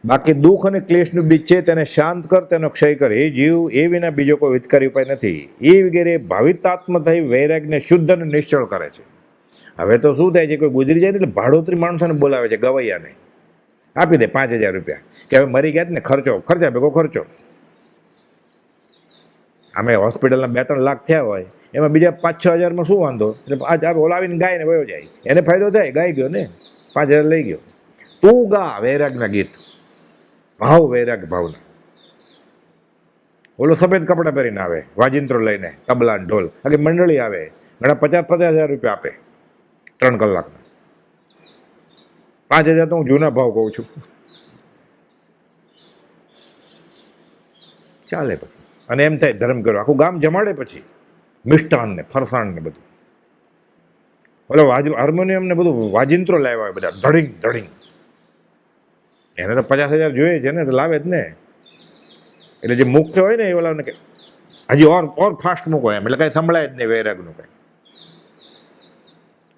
[SPEAKER 1] બાકી દુઃખ અને ક્લેશનું બીજ છે, તેને શાંત કર, તેનો ક્ષય કર. એ જીવ, એ વિના બીજો કોઈ હિતકારી ઉપાય નથી. એ વગેરે ભાવિતાત્મ થઈ વૈરાગને શુદ્ધ અને નિશ્ચળ કરે છે. હવે તો શું થાય છે, કોઈ ગુજરી જાય ને એટલે ભાડોતરી માણસોને બોલાવે છે, ગવૈયાને આપી દે 5,000 રૂપિયા કે હવે મરી ગયા ને, ખર્ચા ભેગો ખર્ચો. આમે હોસ્પિટલના 2-3 લાખ થયા હોય, એમાં બીજા 5-6 હજારમાં શું વાંધો? એટલે ઓલાવીને ગાયને વયો જાય, એને ફાયદો થાય. ગાઈ ગયો ને, 5,000 લઈ ગયો. તું ગા વૈરાગના ગીત, ભાવ વૈરાગ ભાવના. ઓલો સફેદ કપડાં પહેરીને આવે, વાજિંત્રો લઈને, તબલા ઢોલ, આખી મંડળી આવે, ઘણા 50,000 રૂપિયા આપે 3 કલાકના. 5,000 તો હું જૂના ભાવ કહું છું. ચાલે પછી. અને એમ થાય ધર્મ કરો, આખું ગામ જમાડે પછી, મિષ્ટાન ને ફરસાણ ને બધું. ઓલો હાર્મોનિયમ ને બધું વાજિંત્રો લાવ્યા હોય બધા, ધડિંગ ધડિંગ. એને તો 50,000 જોઈએ છે ને, તો લાવે જ ને. એટલે જે મુખ્ય હોય ને, એ ઓલાને કે હજી ઓર ફાસ્ટ મૂકો એમ, એટલે કાંઈ સંભળાય જ નહીં વૈરાગનું કંઈ.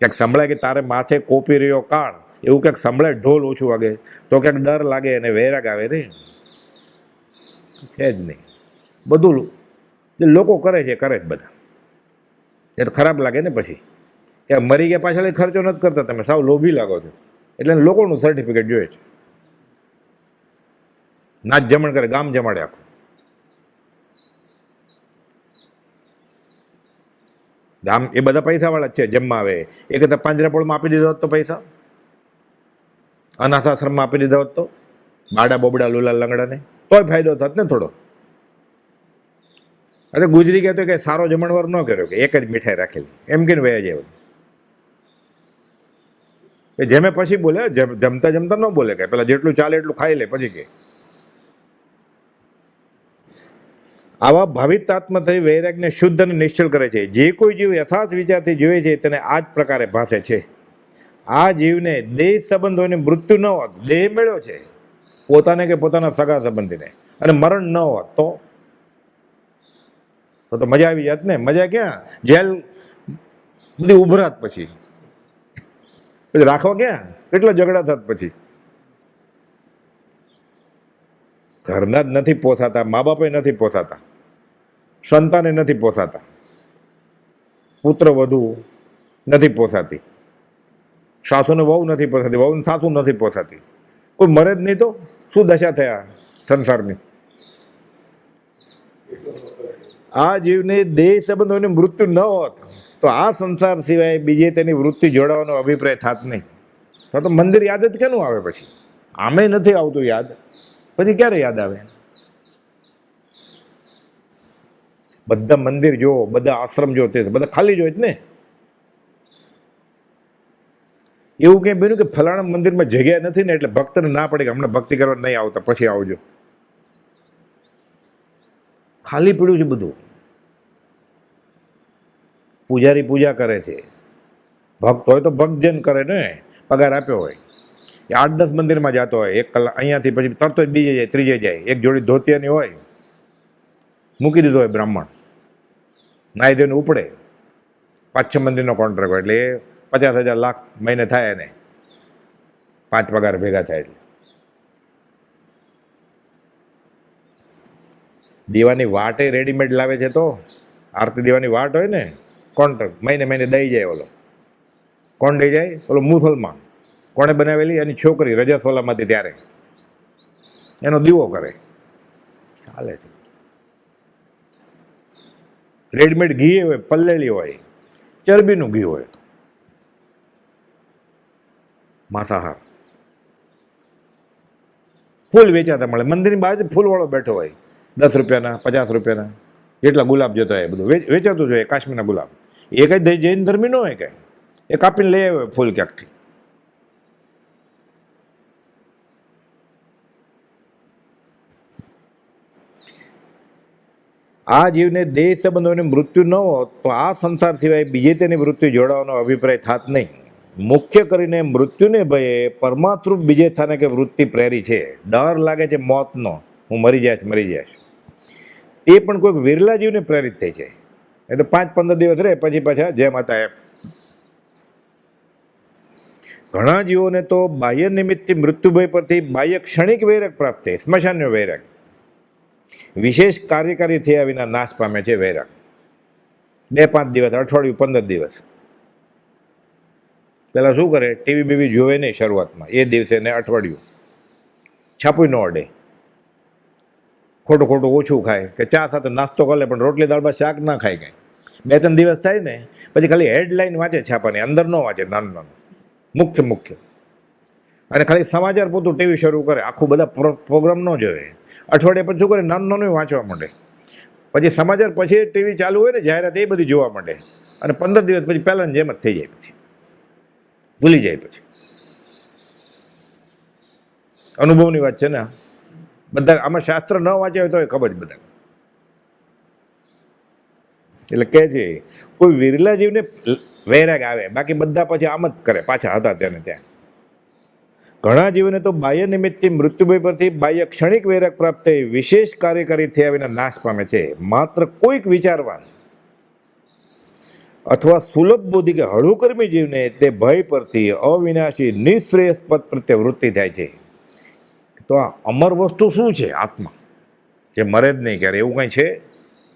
[SPEAKER 1] ક્યાંક સંભળાય કે તારે માથે કોપી રહ્યો કાળ, એવું ક્યાંક સંભળાય, ઢોલ ઓછું વાગે તો ક્યાંક ડર લાગે અને વૈરાગ આવે ને. છે જ નહીં. બધું જે લોકો કરે છે, કરે જ બધા. એ તો ખરાબ લાગે ને પછી, કે મરી ગયા પાછળ ખર્ચો નથી કરતા, તમે સાવ લોભી લાગો છો. એટલે લોકોનું સર્ટિફિકેટ જોઈએ છે. નાચ જમણ કરે, ગામ જમાડે આખું. આમ એ બધા પૈસાવાળા જ છે, જમવા આવે. એ કદાચ પાંજરાપોળમાં આપી દીધો હોત તો પૈસા, અનાથ આશ્રમમાં આપી દીધા હોત તો, બાડા બોબડા લુલા લંગડાને, તોય ફાયદો થાત ને થોડો. અરે ગુજરી કહેતો કે સારો જમણવાર ન કર્યો, કે એક જ મીઠાઈ રાખેલી, એમ કે વયા જાય. એ જેમે પછી બોલે, જમતા જમતા ન બોલે, કે પેલા જેટલું ચાલે એટલું ખાઈ લે પછી કે. આવા ભાવિતાત્મા થઈ વૈરાગને શુદ્ધ અને નિશ્ચલ કરે છે. જે કોઈ જીવ યથાર્થ વિચારથી જોવે છે તેને આ જ પ્રકારે ભાસે છે. આ જીવને દેહ સંબંધોને મૃત્યુ ન હોત, દેહ મળ્યો છે પોતાને કે પોતાના સગા સંબંધીને, અને મરણ ન હોત તો મજા આવી જાત ને. મજા ક્યાં? જેલ બધી ઉભરાત, પછી રાખવા ક્યાં? કેટલો ઝઘડા થાત પછી. ઘરના જ નથી પોસાતા, મા બાપે નથી પોસાતા, સંતાને નથી પોસાતા, પુત્ર વધુ નથી પોસાતી, સાસુને વહુ નથી પોસાતી, વહુને સાસુ નથી પોસાતી, કોઈ મરે જ નહીં તો શું દશા થયા સંસારની. આ જીવને દેહ સંબંધોની મૃત્યુ ન હોત તો આ સંસાર સિવાય બીજે તેની વૃત્તિ જોડાવાનો અભિપ્રાય થાત નહીં. તો મંદિર યાદ જ કેનું આવે પછી? આમે નથી આવતું યાદ, પછી ક્યારે યાદ આવે? બધા મંદિર જો, બધા આશ્રમ જો, તે બધા ખાલી જ હોય ને. એવું કંઈ બન્યું કે ફલાણા મંદિરમાં જગ્યા નથી ને એટલે ભક્તને ના પડે કે હમણાં ભક્તિ કરવા નહીં આવતા, પછી આવજો? ખાલી પડ્યું છે બધું. પૂજારી પૂજા કરે છે, ભક્ત હોય તો ભક્તજન કરે ને, પગાર આપ્યો હોય. એ 8-10 મંદિરમાં જતો હોય, 1 કલાક અહીંયાથી, પછી તરતો જ બીજે જાય, ત્રીજે જાય. એક જોડી ધોતિયાની હોય, મૂકી દીધો હોય બ્રાહ્મણ, નાઈ ધોઈને ઉપડે. 5-6 મંદિરનો કોન્ટ્રાક્ટ હોય એટલે એ 50,000 લાખ મહિને થાય એને, 5 પગાર ભેગા થાય એટલે. દીવાની વાટે રેડીમેડ લાવે છે, તો આરતી દેવાની વાટ હોય ને, કોન્ટ્રાક્ટ મહિને દઈ જાય. ઓલો કોણ દઈ જાય? ઓલો મુસલમાન. કોણે બનાવેલી? એની છોકરી રજસવાલામાંથી, ત્યારે એનો દીવો કરે, ચાલે છે. રેડીમેડ ઘી હોય, પલ્લેલી હોય, ચરબીનું ઘી હોય, માંસાહાર. ફૂલ વેચાતા મળે, મંદિરની બહાર ફૂલવાળો બેઠો હોય, 10 રૂપિયાના, 50 રૂપિયાના, જેટલા ગુલાબ જોતા હોય બધું વેચાતું જોઈએ. કાશ્મીરના ગુલાબ એ કઈ જૈન ધર્મી ન હોય, કઈ એ કાપીને લઈ આવ્યો ફૂલ ક્યાંકથી. આ જીવને દેહ સંબંધોની મૃત્યુ ન હોત તો આ સંસાર સિવાય બીજે તેની મૃત્યુ જોડાવાનો અભિપ્રાય થાત નહીં. મુખ્ય કરીને મૃત્યુને ભયે પરમાત્રુપ બીજે સ્થાને કે વૃત્તિ પ્રેરી છે. ડર લાગે છે મોતનો, હું મરી જઈશ. એ પણ કોઈક વિરલા જીવને પ્રેરિત થઈ છે. એ તો 5-15 દિવસ રહે પછી પાછા જેમ હતા એમ. ઘણા જીવોને તો બાહ્ય નિમિત્તથી મૃત્યુભય પરથી બાહ્ય ક્ષણિક વૈરાગ પ્રાપ્ત થાય, સ્મશાનનો વૈરાગ. વિશેષ કાર્યકારી થયા વિના નાશ પામે છે વૈરાગ. 2-5 દિવસ, અઠવાડિયું, 15 દિવસ. પેલા શું કરે? ટીવી બીવી જોવે નહીં શરૂઆતમાં, એ દિવસે ને અઠવાડિયું છાપું ન અડે, ખોટું ઓછું ખાય, કે ચા સાથે નાસ્તો કરે પણ રોટલી દાળમાં શાક ના ખાય. કાંઈ 2-3 દિવસ થાય ને પછી ખાલી હેડલાઇન વાંચે છાપાની, અંદર ન વાંચે, નાનું મુખ્ય. અને ખાલી સમાચાર પૂરતું ટીવી શરૂ કરે, આખું બધા પ્રોગ્રામ ન જોવે. અઠવાડિયા પછી શું કરે? નાનું વાંચવા માંડે. પછી સમાચાર પછી ટીવી ચાલુ હોય ને, જાહેરાત એ બધી જોવા માંડે. અને 15 દિવસ પછી પહેલાં જેમ જ થઈ જાય, પછી ભૂલી જાય. પછી અનુભવની વાત છે ને બધા. આમાં શાસ્ત્ર ન વાંચ્યા હોય તો એ ખબર જ બધા. એટલે કહે છે કોઈ વિરલા જીવને વૈરાગ આવે, બાકી બધા પછી આમ જ કરે પાછા હતા ત્યાં. ઘણા જીવોને તો બાહ્ય નિમિત્તથી મૃત્યુભય પરથી બાહ્ય ક્ષણિક વૈરાગ પ્રાપ્ત થઈ વિશેષ કાર્યકારી થયા વિના નાશ પામે છે. માત્ર કોઈક વિચારવાન અથવા સુલભ બુદ્ધિ કે હળુકર્મી જીવને તે ભય પરથી અવિનાશી નિશ્રેયસ્પદ પ્રત્યે વૃત્તિ થાય છે. તો આ અમર વસ્તુ શું છે? આત્મા, જે મરે જ નહીં ક્યારે, એવું કંઈ છે?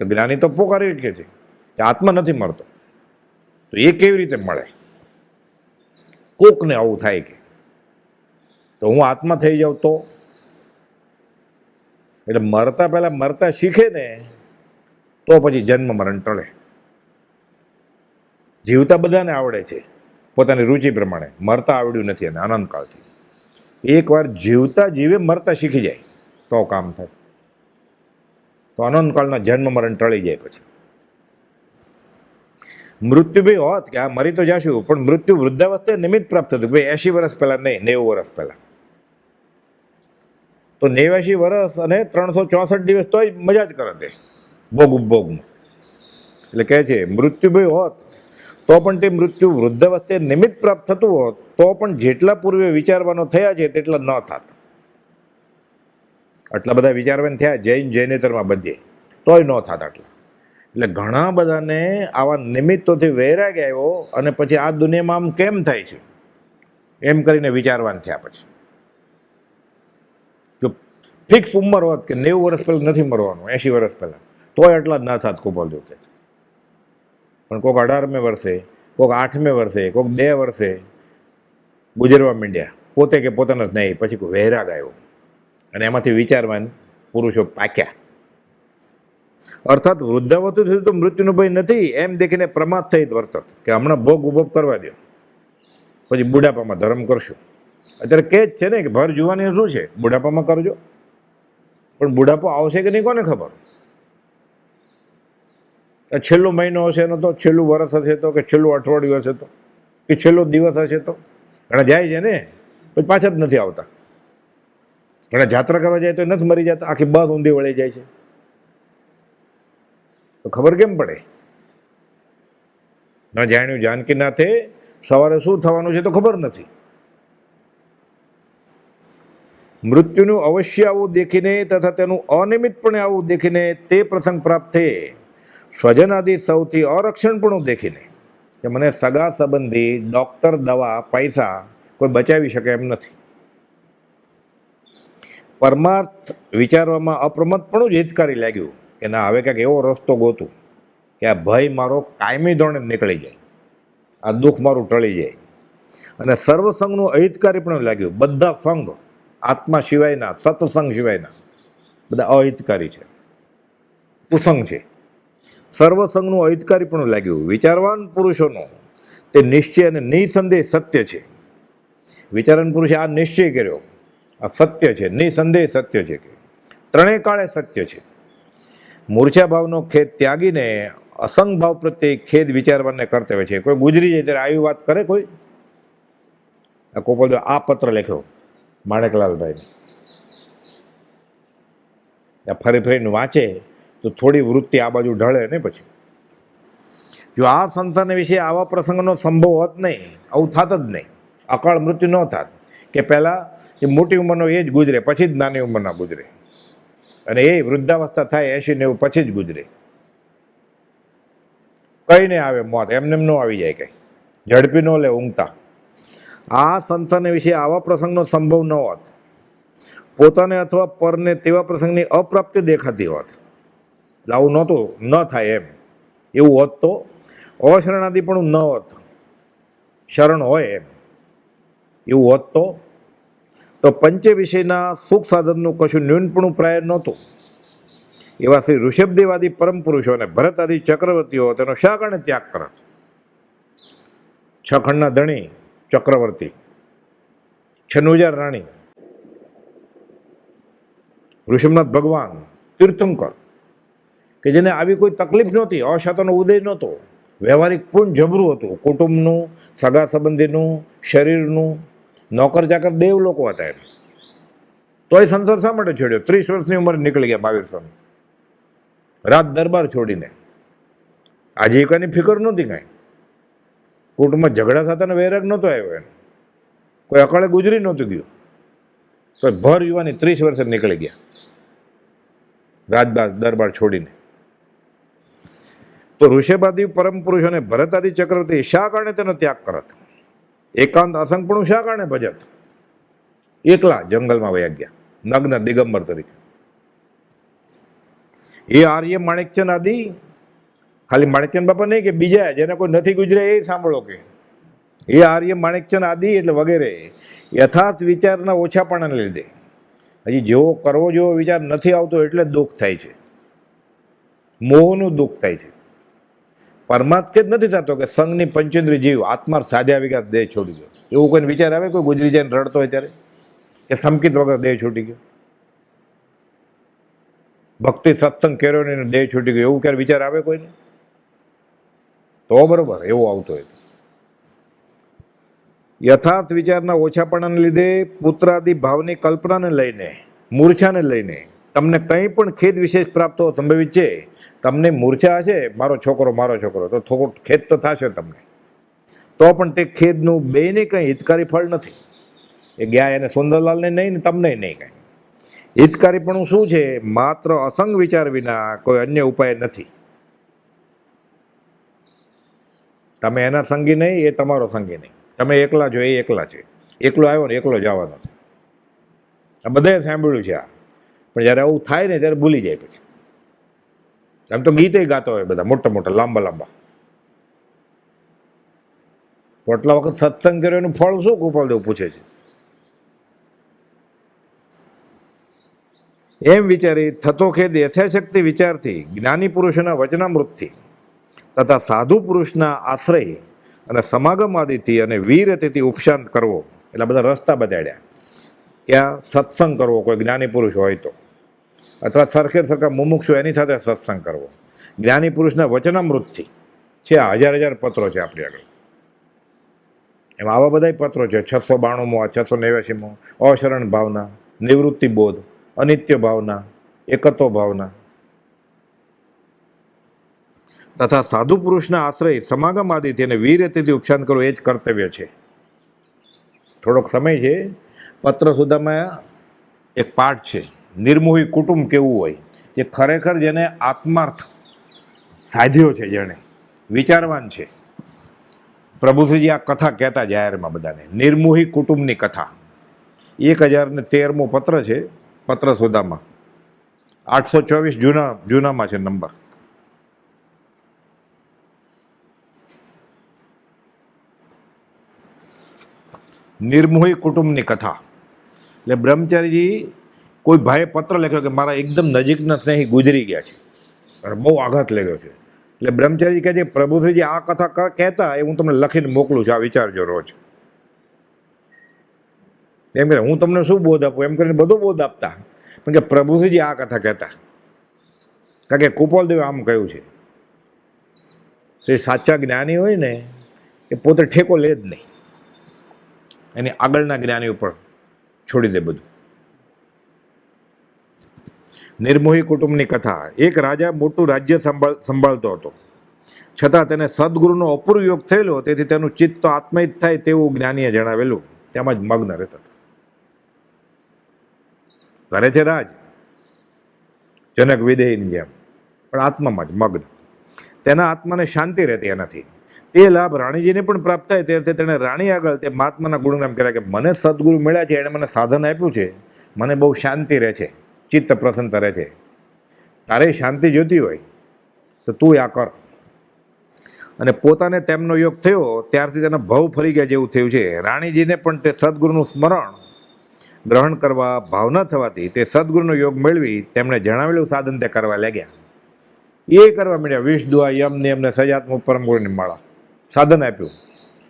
[SPEAKER 1] તો જ્ઞાની તો પોકારી કે છે કે આત્મા નથી મરતો. તો એ કેવી રીતે મળે? કોકને આવું થાય કે તો હું આત્મા થઈ જાઉં તો? એટલે મરતા શીખે ને તો પછી જન્મ મરણ ટળે. જીવતા બધાને આવડે છે પોતાની રુચિ પ્રમાણે, મરતા આવડ્યું નથી. અને અનંતકાળથી એકવાર જીવતા જીવે મરતા શીખી જાય તો કામ થાય. તો અનંતકાળના જન્મ મરણ ટળી જાય. પછી મૃત્યુ ભાઈ હોત કે આ મરી તો જાશું, પણ મૃત્યુ વૃદ્ધાવસ્થે નિમિત્ત પ્રાપ્ત થતું. ભાઈ 80 વર્ષ પહેલા નહીં, 90 વર્ષ પહેલા. તો 89 વર્ષ અને 364 દિવસ તોય મજા જ કરે તે ભોગ ઉપભોગમાં. એટલે કહે છે મૃત્યુ ભાઈ હોત તો પણ તે મૃત્યુ વૃદ્ધાવસ્થે નિમિત્ત પ્રાપ્ત થતું હોત તો પણ જેટલા પૂર્વે વિચારવાનો થયા છે તેટલા ન થાત. આટલા બધા વિચારવાન થયા જૈનેતરમાં બધે, તોય ન થાત આટલા. એટલે ઘણા બધાને આવા નિમિત્તોથી વૈરાગ આવ્યો અને પછી આ દુનિયામાં આમ કેમ થાય છે એમ કરીને વિચારવાન થયા. પછી જો ફિક્સ ઉંમર હોત કે 90 વર્ષ પહેલાં નથી મરવાનું, 80 વર્ષ પહેલાં, તોય એટલા જ ના થાત કુપાલ જોકે. પણ કોઈક 18મે વર્ષે, કોઈક 8મે વર્ષે, કોઈક 2 વર્ષે ગુજરવા માંડ્યા, પોતે કે પોતાનો જ નહીં. પછી કોઈ વૈરાગ આવ્યો અને એમાંથી વિચારવાન પુરુષો પાક્યા. અર્થાત વૃદ્ધાવસ્થા સુધી તો મૃત્યુનો ભય નથી એમ દેખીને પ્રમાદ સહિત વર્તત કે હમણાં ભોગ ઉભોગ કરવા દો, પછી બુઢાપામાં ધર્મ કરશું. અત્યારે કે જ છે ને કે ભર જુવાની શું છે, બુઢાપામાં કરજો. પણ બુઢાપો આવશે કે નહીં કોને ખબર. છેલ્લો મહિનો હશે એનો, તો છેલ્લું વર્ષ હશે તો, કે છેલ્લું અઠવાડિયું હશે તો, કે છેલ્લો દિવસ હશે તો. ઘણા જાય છે ને પછી પાછા જ નથી આવતા. ઘણા જાત્રા કરવા જાય તો નથી મરી જતા, આખી બસ ઊંધી વળી જાય છે. તો ખબર કેમ પડે? ન જાણ્યું જાનકી નાથે સવારે શું થવાનું છે તો ખબર નથી. મૃત્યુનું અવશ્ય આવું દેખીને તથા તેનું અનિયમિતપણે આવું દેખીને તે પ્રસંગ પ્રાપ્ત થયે સ્વજનાદિ સૌથી અરક્ષણપણું દેખીને કે મને સગા સંબંધી, ડૉક્ટર, દવા, પૈસા કોઈ બચાવી શકે એમ નથી. પરમાર્થ વિચારવામાં અપ્રમત્તપણું જ હિતકારી લાગ્યું કે ના, હવે કંઈક એવો રસ્તો ગોતું કે આ ભય મારો કાયમી ધોરણે નીકળી જાય, આ દુઃખ મારું ટળી જાય. અને સર્વસંગનું અહિતકારી પણ લાગ્યું. બધા સંઘ આત્મા સિવાયના, સત્સંગ સિવાયના બધા અહિતકારી છે, કુસંગ છે. સર્વસંગનું અહિતકારી પણ લાગ્યું. વિચારવાન પુરુષોનો તે નિશ્ચય અને નિસંદેહ સત્ય છે. વિચારવાન પુરુષે આ નિશ્ચય કર્યો, આ સત્ય છે, નિસંદેહ સત્ય છે, કે ત્રણેય કાળે સત્ય છે. મૂર્છા ભાવનો ખેદ ત્યાગીને અસંગ ભાવ પ્રત્યે ખેદ વિચારવાને કર્તવ્ય છે. કોઈ ગુજરી જાય ત્યારે આવી વાત કરે કોઈ? આ કોપલ આ પત્ર લખ્યો માણેકલાલભાઈને, ફરી ફરીને વાંચે તો થોડી વૃત્તિ આ બાજુ ઢળે ને. પછી જો આ સંસારના વિશે આવા પ્રસંગનો સંભવ હોત નહીં, આવું થાત જ નહીં, અકાળ મૃત્યુ ન થાત. કે પહેલાં એ મોટી ઉંમરનો એ જ ગુજરે, પછી જ નાની ઉંમરના ગુજરે, અને એ વૃદ્ધાવસ્થા થાય 80-90 પછી જ ગુજરે. કઈને આવે મોત, એમને એમ ન આવી જાય, કંઈ ઝડપી ન લે ઊંઘતા. આ સંસારના વિશે આવા પ્રસંગનો સંભવ ન હોત, પોતાને અથવા પરને તેવા પ્રસંગની અપ્રાપ્તિ દેખાતી હોત, આવું નહોતું, ન થાય એમ. એવું હોત તો અશરણાદિ પણ ન હોત, શરણ હોય એમ. એવું હોત તો પંચે વિષયના સુખ સાધનનું કશું ન્યૂનપણું પ્રાય નહોતું. એવા શ્રી ઋષભદેવાદી પરમ પુરુષો અને ભરત આદિ ચક્રવર્તીઓ તેનો શા કારણે ત્યાગ કરત? 6 ખંડના ધણી ચક્રવર્તી, 96,000 રાણી, ઋષભનાથ ભગવાન, તીર્થંકર, કે જેને આવી કોઈ તકલીફ નહોતી, અશાતોનો ઉદય નહોતો, વ્યવહારિક પૂર્ણ જબરું હતું, કુટુંબનું, સગા સંબંધીનું, શરીરનું, નોકર ચાકર દેવ લોકો હતા એને. તોય સંસાર શા માટે છોડ્યો? 30 વર્ષની ઉંમરે નીકળી ગયા, 22 વર્ષની, રાત દરબાર છોડીને. આજીવિકાની ફિકર નહોતી કાંઈ, કુટુંબમાં ઝઘડા થતા વૈરાગ નહોતો આવ્યો એને, કોઈ અકાળે ગુજરી નહોતું ગયું, તો ભર યુવાની 30 વર્ષે નીકળી ગયા રાત દરબાર છોડીને. તો ઋષભાદિ પરમ પુરુષોને ભરતાદિ ચક્રવર્તી શા કારણે તેનો ત્યાગ કરત? એકાંત અસંગપણું શા કારણે ભજત? એકલા જંગલમાં વયા ગયા નગ્ન દિગંબર તરીકે. એ આર્ય માણેકચંદ આદિ, ખાલી માણેકચંદ બાપા નહીં કે બીજા જેને કોઈ નથી ગુજર્યા એ સાંભળો, કે એ આર્ય માણેકચંદ આદિ એટલે વગેરે યથાર્થ વિચારના ઓછાપણાને લીધે હજી જેવો કરવો જેવો વિચાર નથી આવતો એટલે દુઃખ થાય છે, મોહનું દુઃખ થાય છે. પરમાત્મ જ નથી થતો કે સંઘની પંચેન્દ્રિય જીવ આત્મા સાધ્યા વિગત દેહ છોડી ગયો. એવું કોઈને વિચાર આવે કોઈ ગુજરી જઈને રડતો હોય ત્યારે કે સમકિત વગર દેહ છૂટી ગયો, ભક્તિ સત્સંગ કર્યો ને દેહ છૂટી ગયો, એવું ક્યારે વિચાર આવે કોઈને? તો બરોબર એવું આવતું હોય. યથાર્થ વિચારના ઓછાપણાને લીધે પુત્રાદિ ભાવની કલ્પનાને લઈને, મૂર્છાને લઈને તમને કંઈ પણ ખેદ વિશેષ પ્રાપ્ત હોવો સંભવિત છે. તમને મૂર્છા હશે મારો છોકરો તો થોડું ખેદ તો થશે તમને, તો પણ તે ખેદનું બેને કંઈ હિતકારી ફળ નથી. એ ગયા એને સુંદરલાલને નહીં ને તમને નહીં કાંઈ. હિતકારીપણું શું છે? માત્ર અસંગ વિચાર વિના કોઈ અન્ય ઉપાય નથી. તમે એના સંગી નહીં, એ તમારો સંગી નહીં. તમે એકલા છો, એ એકલા છે. એકલો આવ્યો ને એકલો જવાનો છે. આ બધાએ સાંભળ્યું છે આ, પણ જ્યારે આવું થાય ને ત્યારે ભૂલી જાય. પછી આમ તો ગીતે ગાતો હોય બધા મોટા મોટા લાંબા. એટલા વખત સત્સંગ કર્યો એનું ફળ શું? ગોપાલદેવ પૂછે છે. એમ વિચારી થતો ખેદ યથાશક્તિ વિચારથી, જ્ઞાની પુરુષોના વચનામૃતથી તથા સાધુ પુરુષના આશ્રય અને સમાગમ આદિથી અને વીરતીથી ઉપશાંત કરવો. એટલે બધા રસ્તા બતાડ્યા. ક્યાં સત્સંગ કરવો કોઈ જ્ઞાની પુરુષ હોય તો, અથવા સરખા મુમુક્ષુ એની સાથે સત્સંગ કરવો. જ્ઞાની પુરુષના વચનામૃતથી છે. 1000 પત્રો છે આપણી આગળ. એમાં આવા બધા પત્રો છે. 692માં, 689માં અશરણ ભાવના, નિવૃત્તિ બોધ, અનિત્ય ભાવના, એકત્વ ભાવના તથા સાધુ પુરુષના આશ્રય સમાગમ આદિથી અને વીરતીથી ઉપશાંત કરવું એ જ કર્તવ્ય છે. થોડોક સમય છે. પત્ર સુધામાં એક પાઠ છે, નિર્મોહી કુટુંબ કેવું હોય, જે ખરેખર જેને આત્માર્થ સાધ્યો છે, જેણે વિચારવાન છે. પ્રભુશ્રીજી આ કથા કહેતા જાહેરમાં બધાને, નિર્મોહી કુટુંબની કથા. 1013મો પત્ર છે પત્ર સુધામાં. 824 જૂનામાં છે નંબર. નિર્મોહી કુટુંબની કથા. એટલે બ્રહ્મચારીજી કોઈ ભાઈએ પત્ર લખ્યો કે મારા એકદમ નજીકના સ્નેહી ગુજરી ગયા છે, બહુ આઘાત લાગ્યો છે. એટલે બ્રહ્મચારી કહે છે પ્રભુશ્રીજી આ કથા કહેતા એ હું તમને લખીને મોકલું છું, આ વિચારજો રોજ. એમ કે હું તમને શું બોધ આપું એમ કરીને બધો બોધ આપતા, પણ કે પ્રભુશ્રીજી આ કથા કહેતા, કારણ કે કુપાલદેવે આમ કહ્યું છે. એ સાચા જ્ઞાની હોય ને એ પોતે ઠેકો લે જ નહીં, એની આગળના જ્ઞાની ઉપર છોડી દે બધું. નિર્મોહી કુટુંબની કથા. એક રાજા મોટું રાજ્ય સંભાળતો હતો, છતાં તેને સદગુરુનો અપૂર્વ યોગ થયેલો, તેથી તેનું ચિત્ત તો આત્મહિત થાય તેવું જ્ઞાનીએ જણાવેલું. તેમાં જ મગ્ન રહેતો હતો. કરે છે રાજ જનક વિદેહીની જેમ, પણ આત્મામાં જ મગ્ન. તેના આત્માને શાંતિ રહેતી એનાથી. તે લાભ રાણીજીને પણ પ્રાપ્ત થાય ત્યારે તેણે રાણી આગળ તે મહાત્માના ગુણગાન કર્યા કે મને સદગુરુ મળ્યા છે, એણે મને સાધન આપ્યું છે, મને બહુ શાંતિ રહે છે, ચિત્ત પ્રસન્નતા રહે છે. તારે શાંતિ જોતી હોય તો તું આ કર. અને પોતાને તેમનો યોગ થયો ત્યારથી તેના ભાવ ફરી ગયા જેવું થયું છે. રાણીજીને પણ તે સદગુરુનું સ્મરણ ગ્રહણ કરવા ભાવના થવાથી તે સદગુરુનો યોગ મેળવી તેમણે જણાવેલું સાધન તે કરવા લાગ્યા. એ કરવા માંડ્યા. વિષ દુઆ, યમ નિયમ ને સજાત્મ પરમ ગુરુની માળા સાધન આપ્યું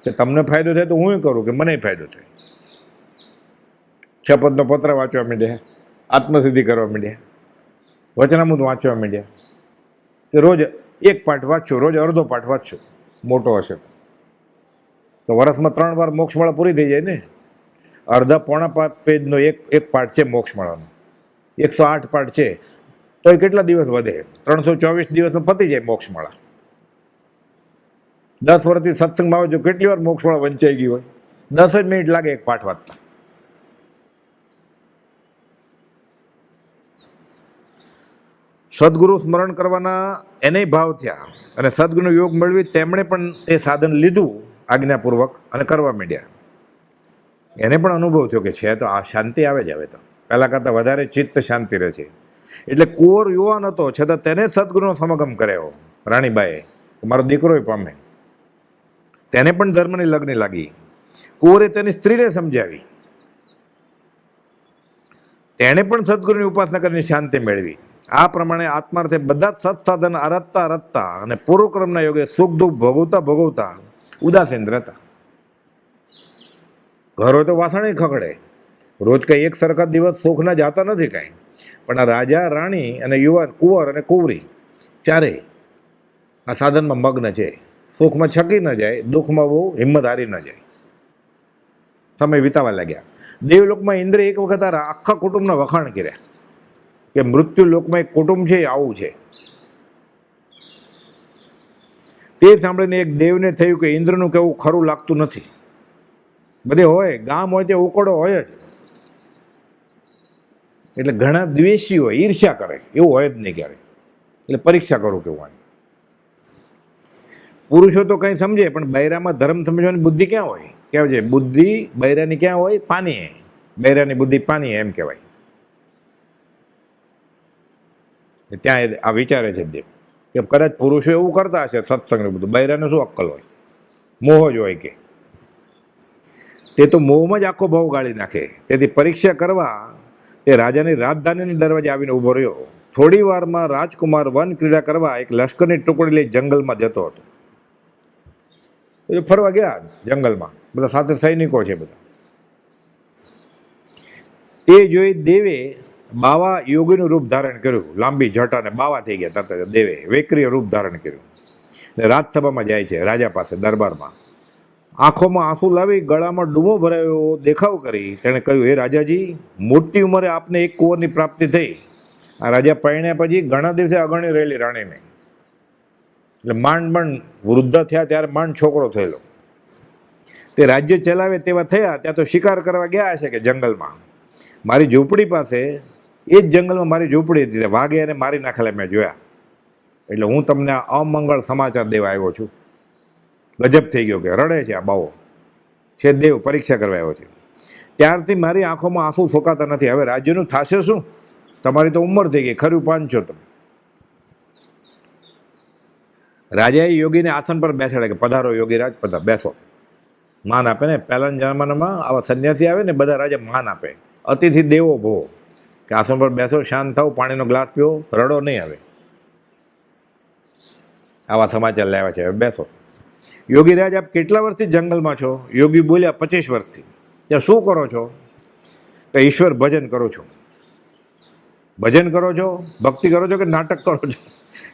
[SPEAKER 1] કે તમને ફાયદો થાય તો હું કરું કે મને ફાયદો થાય. શપથનો પત્ર વાંચવા માંડ્યા, આત્મસિદ્ધિ કરવા માંડ્યા, વચનામૃત વાંચવા માંડ્યા કે રોજ એક પાઠ વાંચો, રોજ અડધો પાઠ વાંચો. મોટો હશે તો વર્ષમાં 3 વાર મોક્ષમાળા પૂરી થઈ જાય ને. અડધા પોણા પેજનો એક પાઠ છે મોક્ષમાળાનો, 108 પાઠ છે, તો એ કેટલા દિવસ વધે? 324 દિવસમાં પતી જાય મોક્ષમાળા. 10 વર્ષથી સત્સંગમાં આવે જો કેટલી વાર મોક્ષમાળા વંચાઈ ગઈ હોય. 10 જ મિનિટ લાગે એક પાઠ વાંચતા. સદગુરુ સ્મરણ કરવાના એને ભાવ થયા અને સદગુરુનો યોગ મેળવી તેમણે પણ તે સાધન લીધું આજ્ઞાપૂર્વક અને કરવા માંડ્યા. એને પણ અનુભવ થયો કે છે તો આ શાંતિ આવે જ. હવે તો પહેલાં કરતાં વધારે ચિત્ત શાંતિ રહે છે. એટલે કુંવર યુવાન હતો છતાં તેને સદગુરુનો સમાગમ કર્યો. રાણીબાઈએ મારો દીકરો પામે. તેને પણ ધર્મની લગ્ન લાગી. કુંવરે તેની સ્ત્રીને સમજાવી. તેણે પણ સદગુરુની ઉપાસના કરીને શાંતિ મેળવી આ પ્રમાણે આત્માર્થે બધા જ સત્સાધન રચતા રચતા અને પૂર્વક્રમના યોગે સુખ દુઃખ ભોગવતા ભોગવતા ઉદાસીન રહેતા. ઘર હોય તો વાસણે ખખડે, રોજ કંઈ એક સરખા દિવસ સુખના જાતા નથી કાંઈ. પણ આ રાજા રાણી અને યુવાન કુંવર અને કુંવરી ચારેય આ સાધનમાં મગ્ન છે. સુખમાં છકી ન જાય, દુઃખમાં બહુ હિંમત હારી ન જાય. સમય વિતાવા લાગ્યા. દેવલોકમાં ઇન્દ્રે એક વખત આ આખા કુટુંબના વખાણ કર્યા કે મૃત્યુ લોકમાં એક કુટુંબ છે આવું છે. તે સાંભળીને એક દેવને થયું કે ઇન્દ્રનું કહેવું ખરું લાગતું નથી. બધે હોય, ગામ હોય તે ઉકળો હોય જ, એટલે ઘણા દ્વેષી હોય, ઈર્ષ્યા કરે, એવું હોય જ નહીં ક્યારે. એટલે પરીક્ષા કરું કેવું. પુરુષો તો કંઈ સમજે, પણ બૈરામાં ધર્મ સમજવાની બુદ્ધિ ક્યાં હોય? કહેવાય છે બુદ્ધિ બૈરાની ક્યાં હોય? પાની. બૈરાની બુદ્ધિ પાની એમ કહેવાય. ત્યાં આ વિચારે છે દેવ કે કદાચ પુરુષો એવું કરતા હશે સત્સંગનું બધું, બૈરાને શું અક્કલ હોય? મોહ જ હોય કે તે તો મોહમાં જ આખો ભાવ ગાળી નાખે. તેથી પરીક્ષા કરવા તે રાજાની રાજધાનીની દરવાજે આવીને ઊભો રહ્યો. થોડી વારમાં રાજકુમાર વન ક્રીડા કરવા એક લશ્કરની ટુકડી લઈ જંગલમાં જતો હતો. ફરવા ગયા જંગલમાં, બધા સાથે સૈનિકો છે બધા. તે જોઈ દેવે બાવા યોગીનું રૂપ ધારણ કર્યું. લાંબી જટાને બાવા થઈ ગયા તરત જ દેવે વેક્રિય રૂપ ધારણ કર્યું. રાજસભામાં જાય છે, રાજા પાસે દરબારમાં. આંખોમાં આંસુ લાવી ગળામાં ડૂમો ભરાયો દેખાવ કરી તેણે કહ્યું, હે રાજાજી, મોટી ઉંમરે આપને એક કુંવરની પ્રાપ્તિ થઈ. આ રાજા પરણ્યા પછી ઘણા દિવસે અગણી રહેલી રાણીને, એટલે માંડ માંડ વૃદ્ધ થયા ત્યારે માંડ છોકરો થયેલો. તે રાજ્ય ચલાવે તેવા થયા ત્યાં તો શિકાર કરવા ગયા હશે કે જંગલમાં. મારી ઝૂંપડી પાસે, એ જ જંગલમાં મારી ઝૂંપડી હતી, વાઘે એને મારી નાખેલા મેં જોયા. એટલે હું તમને આ અમંગળ સમાચાર દેવા આવ્યો છું. ગજબ થઈ ગયો કે રડે છે આ બાવો છે. દેવ પરીક્ષા કરવા આવ્યો છે. ત્યારથી મારી આંખોમાં આંસુ સોકાતા નથી. હવે રાજ્યનું થશે શું? તમારી તો ઉંમર થઈ ગઈ, ખરું પાંચો તમે. રાજાએ યોગીને આસન પર બેસાડે કે પધારો યોગીરાજ, પધાર, બેસો. માન આપે ને. પહેલાના જમાનામાં આવા સંન્યાસી આવે ને બધા રાજા માન આપે. અતિથિ દેવો ભો, કે આસન પર બેસો, શાંત થાવ, પાણીનો ગ્લાસ પીવો, રડો નહીં. હવે આવા સમાચાર લાવ્યા છે, હવે બેસો. યોગીરાજ, આપ કેટલા વર્ષથી જંગલમાં છો? યોગી બોલ્યા, 25 વર્ષથી. ત્યાં શું કરો છો? તો ઈશ્વર ભજન કરો છો. ભજન કરો છો, ભક્તિ કરો છો કે નાટક કરો છો?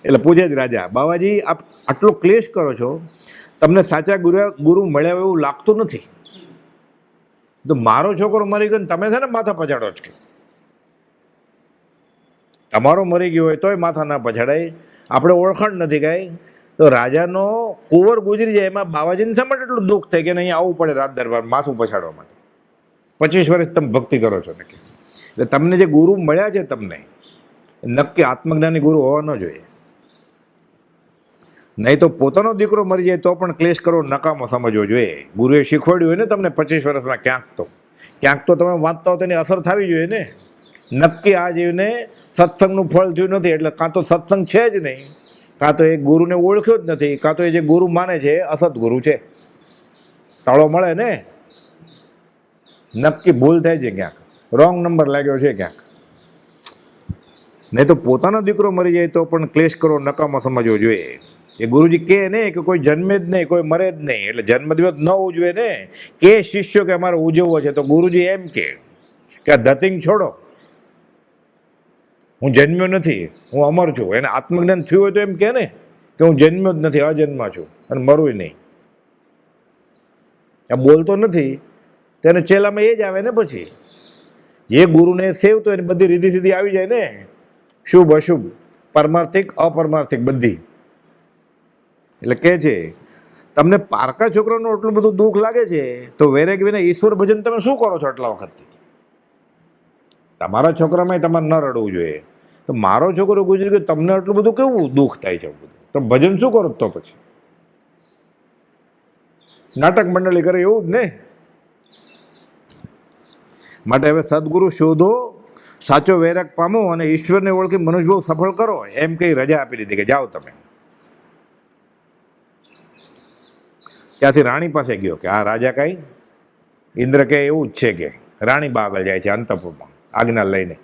[SPEAKER 1] એટલે પૂછે જ રાજા, બાવાજી આપ આટલો ક્લેશ કરો છો, તમને સાચા ગુરુ મળ્યા એવું લાગતું નથી. તો મારો છોકરો મરી ગયો ને તમે છે ને માથા પછાડો જ કે તમારો મરી ગયો હોય તોય માથા ના પછાડાય. આપણે ઓળખાણ નથી કાંઈ. તો રાજાનો કુંવર ગુજરી જાય એમાં બાવાજીને શા માટે એટલું દુઃખ થાય કે અહીંયા આવવું પડે રાજ દરબાર માથું પછાડવા માટે? 25 વર્ષ તમે ભક્તિ કરો છો નક્કી. એટલે તમને જે ગુરુ મળ્યા છે તમને નક્કી આત્મજ્ઞાની ગુરુ હોવા ન જોઈએ. નહીં તો પોતાનો દીકરો મરી જાય તો પણ ક્લેશ કરો નકામો સમજવો જોઈએ. ગુરુએ શીખવાડ્યું હોય ને તમને 25 વર્ષમાં ક્યાંક તો તમે વાંચતા હો તેની અસર થવી જોઈએ ને. નક્કી આ જીવને સત્સંગનું ફળ થયું નથી, એટલે કાં તો સત્સંગ છે જ નહીં, કાં તો એ ગુરુને ઓળખ્યો જ નથી, કાં તો એ જે ગુરુ માને છે અસત ગુરુ છે. ટાળો મળે ને, નક્કી ભૂલ થાય છે, ક્યાંક રોંગ નંબર લાગ્યો છે ક્યાંક. નહીં તો પોતાનો દીકરો મરી જાય તો પણ ક્લેશ કરો નકામો સમજવો જોઈએ. એ ગુરુજી કહે ને કે કોઈ જન્મે જ નહીં, કોઈ મરે જ નહીં, એટલે જન્મદિવસ ન ઉજવે ને. કે શિષ્યો કે અમારે ઉજવવો છે તો ગુરુજી એમ કે આ ધતિંગ છોડો, હું જન્મ્યો નથી, હું અમર છું. એને આત્મજ્ઞાન થયું હોય તો એમ કહે ને કે હું જન્મ્યો જ નથી, અજન્મા છું અને મરું નહીં. આ બોલતો નથી તેને ચેલામાં એ જ આવે ને. પછી જે ગુરુને સેવતો એની બધી રીતિ સીધી આવી જાય ને, શુભ અશુભ, પરમાર્થિક અપરમાર્થિક બધી. એટલે કહે છે તમને પારકા છોકરાનું એટલું બધું દુઃખ લાગે છે તો વૈરાગ વિના ઈશ્વર ભજન તમે શું કરો છો આટલા વખતથી? તમારા છોકરામાં તમારે ન રડવું જોઈએ. તો મારો છોકરો ગુજરી ગયો, તમને આટલું બધું કેવું દુઃખ થાય છે? તો ભજન શું કરો? તો પછી નાટક મંડળી કરે એવું જ ને. માટે હવે સદગુરુ શોધો, સાચો વૈરાગ પામો અને ઈશ્વરને ઓળખી મનુષ્યભાવ સફળ કરો, એમ કંઈ રજા આપી દીધી કે જાઓ તમે. ત્યાંથી રાણી પાસે ગયો કે આ રાજા કાંઈ ઇન્દ્ર કે એવું જ છે કે રાણી બા આગળ જાય છે અંતપુરમાં આજ્ઞા લઈને.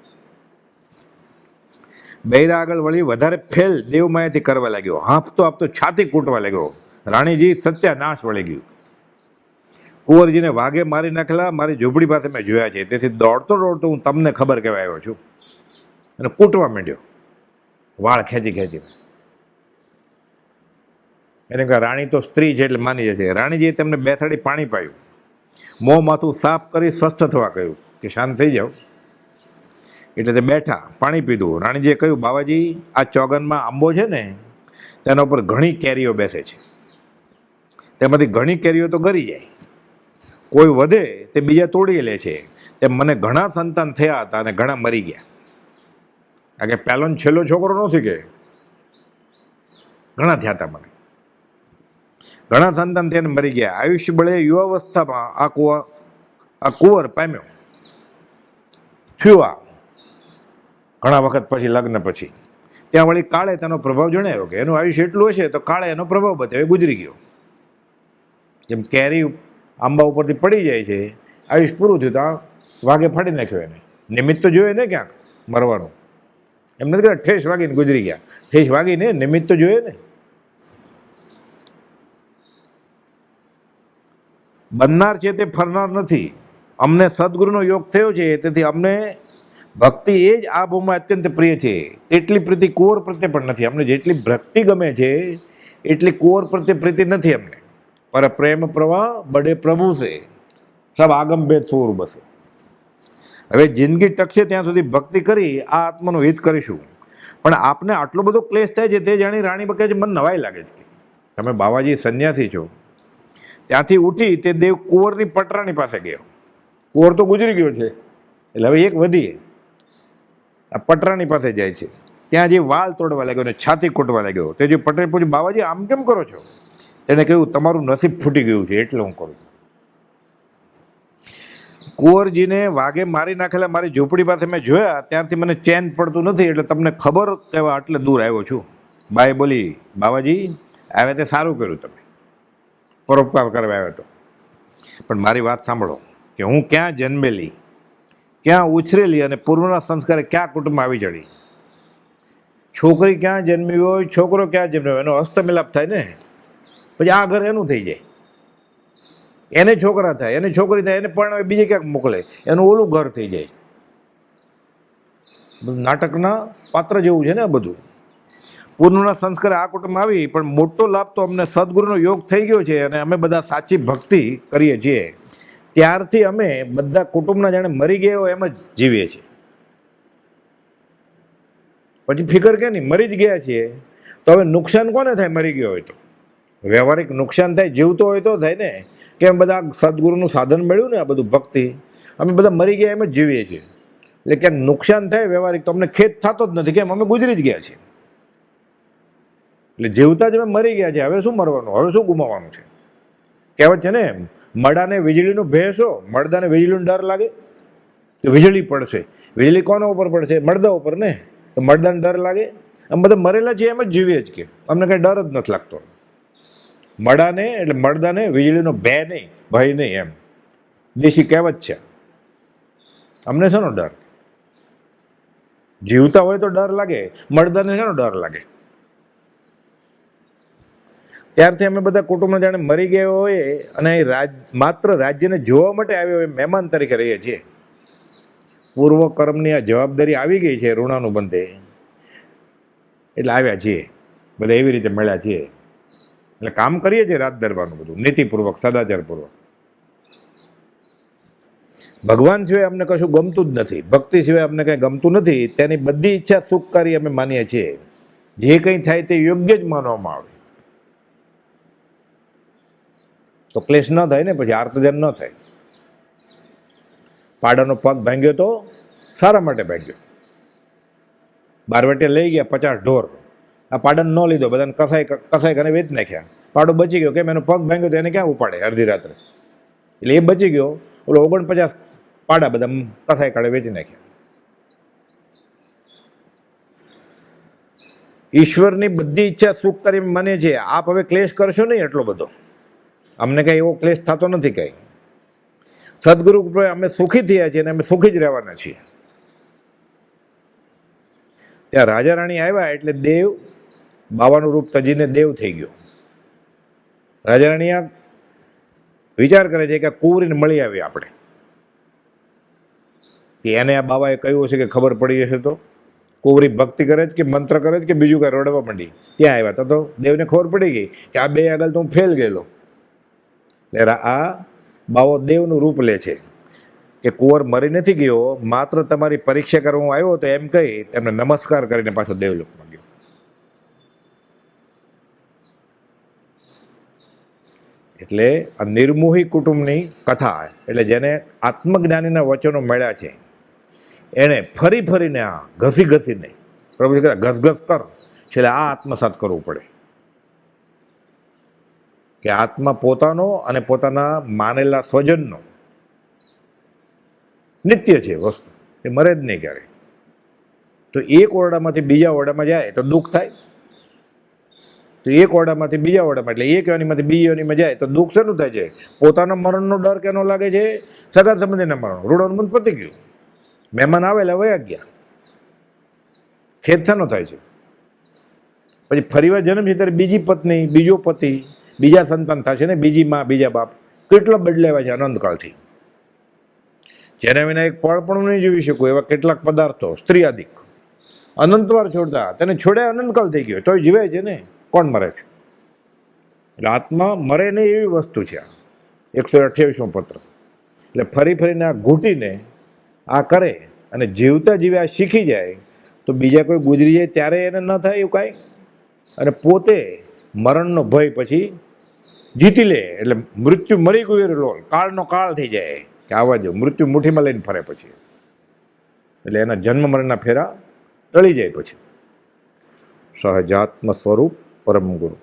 [SPEAKER 1] બૈરા આગળ વળી વધારે ફેલ દેવમાયાથી કરવા લાગ્યો. હાંફતો આપતો છાતી કૂટવા લાગ્યો. રાણીજી સત્યાનાશ વળી ગયું. કુંવરજીને વાઘે મારી નાખેલા મારી ઝૂંપડી પાસે મેં જોયા છે, તેથી દોડતો દોડતો હું તમને ખબર કહેવા આવ્યો છું. અને કૂટવા માંડ્યો, વાળ ખેંચી ખેંચી. એને કહે રાણી તો સ્ત્રી છે એટલે માની જશે. રાણીજીએ તેમને બેસાડી પાણી પાયું, મોં માથું સાફ કરી સ્વસ્થ થવા કહ્યું કે શાંત થઈ જાઓ. એટલે તે બેઠા, પાણી પીધું. રાણીજીએ કહ્યું, બાવાજી આ ચોગનમાં આંબો છે ને તેના ઉપર ઘણી કેરીઓ બેસે છે, તેમાંથી ઘણી કેરીઓ તો ગરી જાય, કોઈ વધે તે બીજા તોડી લે છે. તેમ મને ઘણા સંતાન થયા હતા અને ઘણા મરી ગયા. કારણ કે પહેલો ને છેલ્લો છોકરો નથી, કે ઘણા થયા હતા મને, ઘણા સંતાન થઈને મરી ગયા. આયુષ્ય બળે યુવાવસ્થામાં આ કુંવર પામ્યો થયું. આ ઘણા વખત પછી, લગ્ન પછી ત્યાં વળી કાળે તેનો પ્રભાવ જણાવ્યો કે એનું આયુષ્ય એટલું હશે, તો કાળે એનો પ્રભાવ બતાવ્યો, ગુજરી ગયો. જેમ કેરી આંબા ઉપરથી પડી જાય છે, આયુષ્ય પૂરું થયું તો આ વાઘે ફાડી નાખ્યો. એને નિમિત્ત તો જોઈએ ને ક્યાંક મરવાનું. એમ નથી કે ઠેસ વાગીને ગુજરી ગયા. ઠેસ વાગીને નિમિત્ત તો જોઈએ ને. બનનાર છે તે ફરનાર નથી. અમને સદગુરુનો યોગ થયો છે, તેથી અમને ભક્તિ એ જ આ ભૂમાં અત્યંત પ્રિય છે. તેટલી પ્રીતિ કુંવર પ્રત્યે પણ નથી. અમને જેટલી ભક્તિ ગમે છે એટલી કુંવર પ્રત્યે પ્રીતિ નથી અમને. પર પ્રેમ પ્રવાહ બડે પ્રભુ છે, સબ આગમ ભેદ સૂર બસે. હવે જિંદગી ટકશે ત્યાં સુધી ભક્તિ કરી આ આત્માનું હિત કરીશું. પણ આપને આટલો બધો ક્લેશ થાય છે તે જાણી રાણી કહે છે, મને નવાઈ લાગે છે કે તમે બાવાજી સંન્યાસી છો. ત્યાંથી ઉઠી તે દેવ કુંવરની પટરાણી પાસે ગયો. કુંવર તો ગુજરી ગયો છે, એટલે હવે એક વધી આ પટરાણી પાસે જાય છે. ત્યાં જે વાલ તોડવા લાગ્યો ને છાતી કૂટવા લાગ્યો. તે જે પટેલ પૂછ્યું, બાવાજી આમ કેમ કરો છો? તેણે કહ્યું, તમારું નસીબ ફૂટી ગયું છે એટલે હું કરું છું. કુંવરજીને વાઘે મારી નાખેલા મારી ઝૂંપડી પાસે મેં જોયા, ત્યારથી મને ચેન પડતું નથી, એટલે તમને ખબર કહેવા આટલે દૂર આવ્યો છું. બાઈ બોલી, બાવાજી આવે તે સારું કર્યું, તમે પરોપકાર કરવા આવ્યો હતો. પણ મારી વાત સાંભળો કે હું ક્યાં જન્મેલી, ક્યાં ઉછરેલી અને પૂર્વના સંસ્કારે ક્યાં કુટુંબમાં આવી ચડી. છોકરી ક્યાં જન્મી હોય, છોકરો ક્યાં જન્મ્યો, એનો હસ્તમિલાપ થાય ને, પછી આ ઘર એનું થઈ જાય. એને છોકરા થાય, એને છોકરી થાય, એને પણ બીજે ક્યાંક મોકલે, એનું ઓલું ઘર થઈ જાય. નાટકના પાત્ર જેવું છે ને આ બધું. પૂર્વના સંસ્કારે આ કુટુંબમાં આવી, પણ મોટો લાભ તો અમને સદગુરુનો યોગ થઈ ગયો છે અને અમે બધા સાચી ભક્તિ કરીએ છીએ. ત્યારથી અમે બધા કુટુંબના જાણે મરી ગયા હોય એમ જ જીવીએ છીએ. પછી ફિકર કે નહીં, મરી જ ગયા છીએ તો હવે નુકસાન કોને થાય? મરી ગયો હોય તો વ્યવહારિક નુકસાન થાય, જીવતો હોય તો થાય ને. કેમ બધા સદગુરુનું સાધન મળ્યું ને આ બધું ભક્તિ, અમે બધા મરી ગયા એમ જ જીવીએ છીએ. એટલે ક્યાંક નુકસાન થાય વ્યવહારિક તો અમને ખેદ થતો જ નથી. કેમ? અમે ગુજરી જ ગયા છીએ. એટલે જીવતા જ અમે મરી ગયા છે, હવે શું મરવાનું, હવે શું ગુમાવવાનું છે? કહેવત છે ને, મડાને વીજળીનો ભેંસો, મડદાને વીજળીનો ડર લાગે તો વીજળી પડશે. વીજળી કોના ઉપર પડશે? મડદા ઉપર ને. તો મડદાને ડર લાગે. અમે બધા મરેલા છીએ એમ જ જીવીએ જ કે અમને કંઈ ડર જ નથી લાગતો. મડાને એટલે મડદાને વીજળીનો ભય નહીં, ભય નહીં, એમ દેશી કહેવત છે. અમને શાનો ડર? જીવતા હોય તો ડર લાગે, મડદાને શાનો ડર લાગે? ત્યારથી અમે બધા કુટુંબને જાણે મરી ગયા હોય અને માત્ર રાજ્યને જોવા માટે આવ્યો હોય મહેમાન તરીકે રહીએ છીએ. પૂર્વ કર્મની આ જવાબદારી આવી ગઈ છે ઋણાનુબંધે, એટલે આવ્યા છીએ બધા, એવી રીતે મળ્યા છીએ. એટલે કામ કરીએ છીએ રાજ દરબારનું બધું નીતિપૂર્વક, સદાચારપૂર્વક. ભગવાન સિવાય અમને કશું ગમતું જ નથી, ભક્તિ સિવાય અમને કંઈ ગમતું નથી. તેની બધી ઈચ્છા સુખકારી અમે માનીએ છીએ. જે કંઈ થાય તે યોગ્ય જ માનવામાં આવે તો ક્લેશ ન થાય ને, પછી આર્તજન ન થાય. પાડાનો પગ ભાંગ્યો તો સારા માટે ભાંગ્યો. બારવટે લઈ ગયા 50 ઢોર, આ પાડાને ન લીધો, બધાને કસાઈ કરીને વેચી નાખ્યા. પાડો બચી ગયો. કેમ? એનો પગ ભાંગ્યો તો એને ક્યાં ઉપાડે અડધી રાત્રે? એટલે એ બચી ગયો. ઓલો 49 પાડા બધા કસાઈ કાઢે વેચી નાખ્યા. ઈશ્વરની બધી ઈચ્છા સુખ કરી મને છે. આપ હવે ક્લેશ કરશો નહીં એટલો બધો, અમને કંઈ એવો ક્લેશ થતો નથી. કંઈ સદગુરુ અમે સુખી થયા છીએ અને અમે સુખી જ રહેવાના છીએ. ત્યાં રાજા રાણી આવ્યા એટલે દેવ બાવાનું રૂપ તજીને દેવ થઈ ગયો. રાજા રાણી આ વિચાર કરે છે કે કુંવરીને મળી આવી આપણે, કે એને આ બાબાએ કહ્યું હશે કે ખબર પડી હશે તો કુંવરી ભક્તિ કરે છે કે મંત્ર કરે છે કે બીજું કાંઈ રડવા માંડી. ત્યાં આવ્યા તો દેવને ખબર પડી ગઈ કે આ બે આગળ તો હું ફેલ ગયેલો. એટલે આ બાવો દેવનું રૂપ લે છે કે કુંવર મરી નથી ગયો, માત્ર તમારી પરીક્ષા કરવા હું આવ્યો તો એમ કહી તેમને નમસ્કાર કરીને પાછો દેવલોકમાં ગયો. એટલે આ નિર્મોહી કુટુંબની કથા, એટલે જેને આત્મજ્ઞાનીના વચનો મળ્યા છે એણે ફરી ફરીને આ ઘસી ઘસીને પ્રભુ કહેતા ઘસઘસ કર, છેલ્લે આ આત્મસાત કરવું પડે કે આત્મા પોતાનો અને પોતાના માનેલા સ્વજનનો નિત્ય છે વસ્તુ, એ મરે જ નહીં ક્યારે. તો એક ઓરડામાંથી બીજા ઓરડામાં જાય તો દુઃખ થાય, તો એક ઓરડામાંથી બીજા ઓરડામાં એટલે એક યોનીમાંથી બીજી યોનીમાં જાય તો દુઃખ શેનું થાય છે? પોતાના મરણનો ડર કેનો લાગે છે? સગા સંબંધીના મરણ. રૂડોનું મન પતી ગયું, મહેમાન આવેલા વયા ગયા, ખેદ શાનો થાય છે? પછી ફરીવાર જન્મ છે ત્યારે બીજી પત્ની, બીજો પતિ, બીજા સંતાન થશે ને, બીજી માં, બીજા બાપ, કેટલા બદલાવ્યા છે અનંતકાળથી. જેના વિના એક પળ પણ નહીં જોઈ શકું એવા કેટલાક પદાર્થો, સ્ત્રી આદિક અનંતવાર છોડતા, તેને છોડ્યા અનંતકાળ થઈ ગયો તોય જીવે છે ને. કોણ મરે છે? એટલે આત્મા મરે નહીં એવી વસ્તુ છે આ 128મો પત્ર. એટલે ફરી ફરીને આ ઘૂંટીને આ કરે અને જીવતા જીવે આ શીખી જાય તો બીજા કોઈ ગુજરી જાય ત્યારે એને ન થાય એવું કાંઈ. અને પોતે મરણનો ભય પછી જીતી લે, એટલે મૃત્યુ મરી ગયું લોલ, કાળનો કાળ થઈ જાય કે આવા જો મૃત્યુ મુઠ્ઠીમાં લઈને ફરે પછી, એટલે એના જન્મ મરણના ફેરા ટળી જાય પછી. સહજાત્મ સ્વરૂપ પરમ ગુરુ.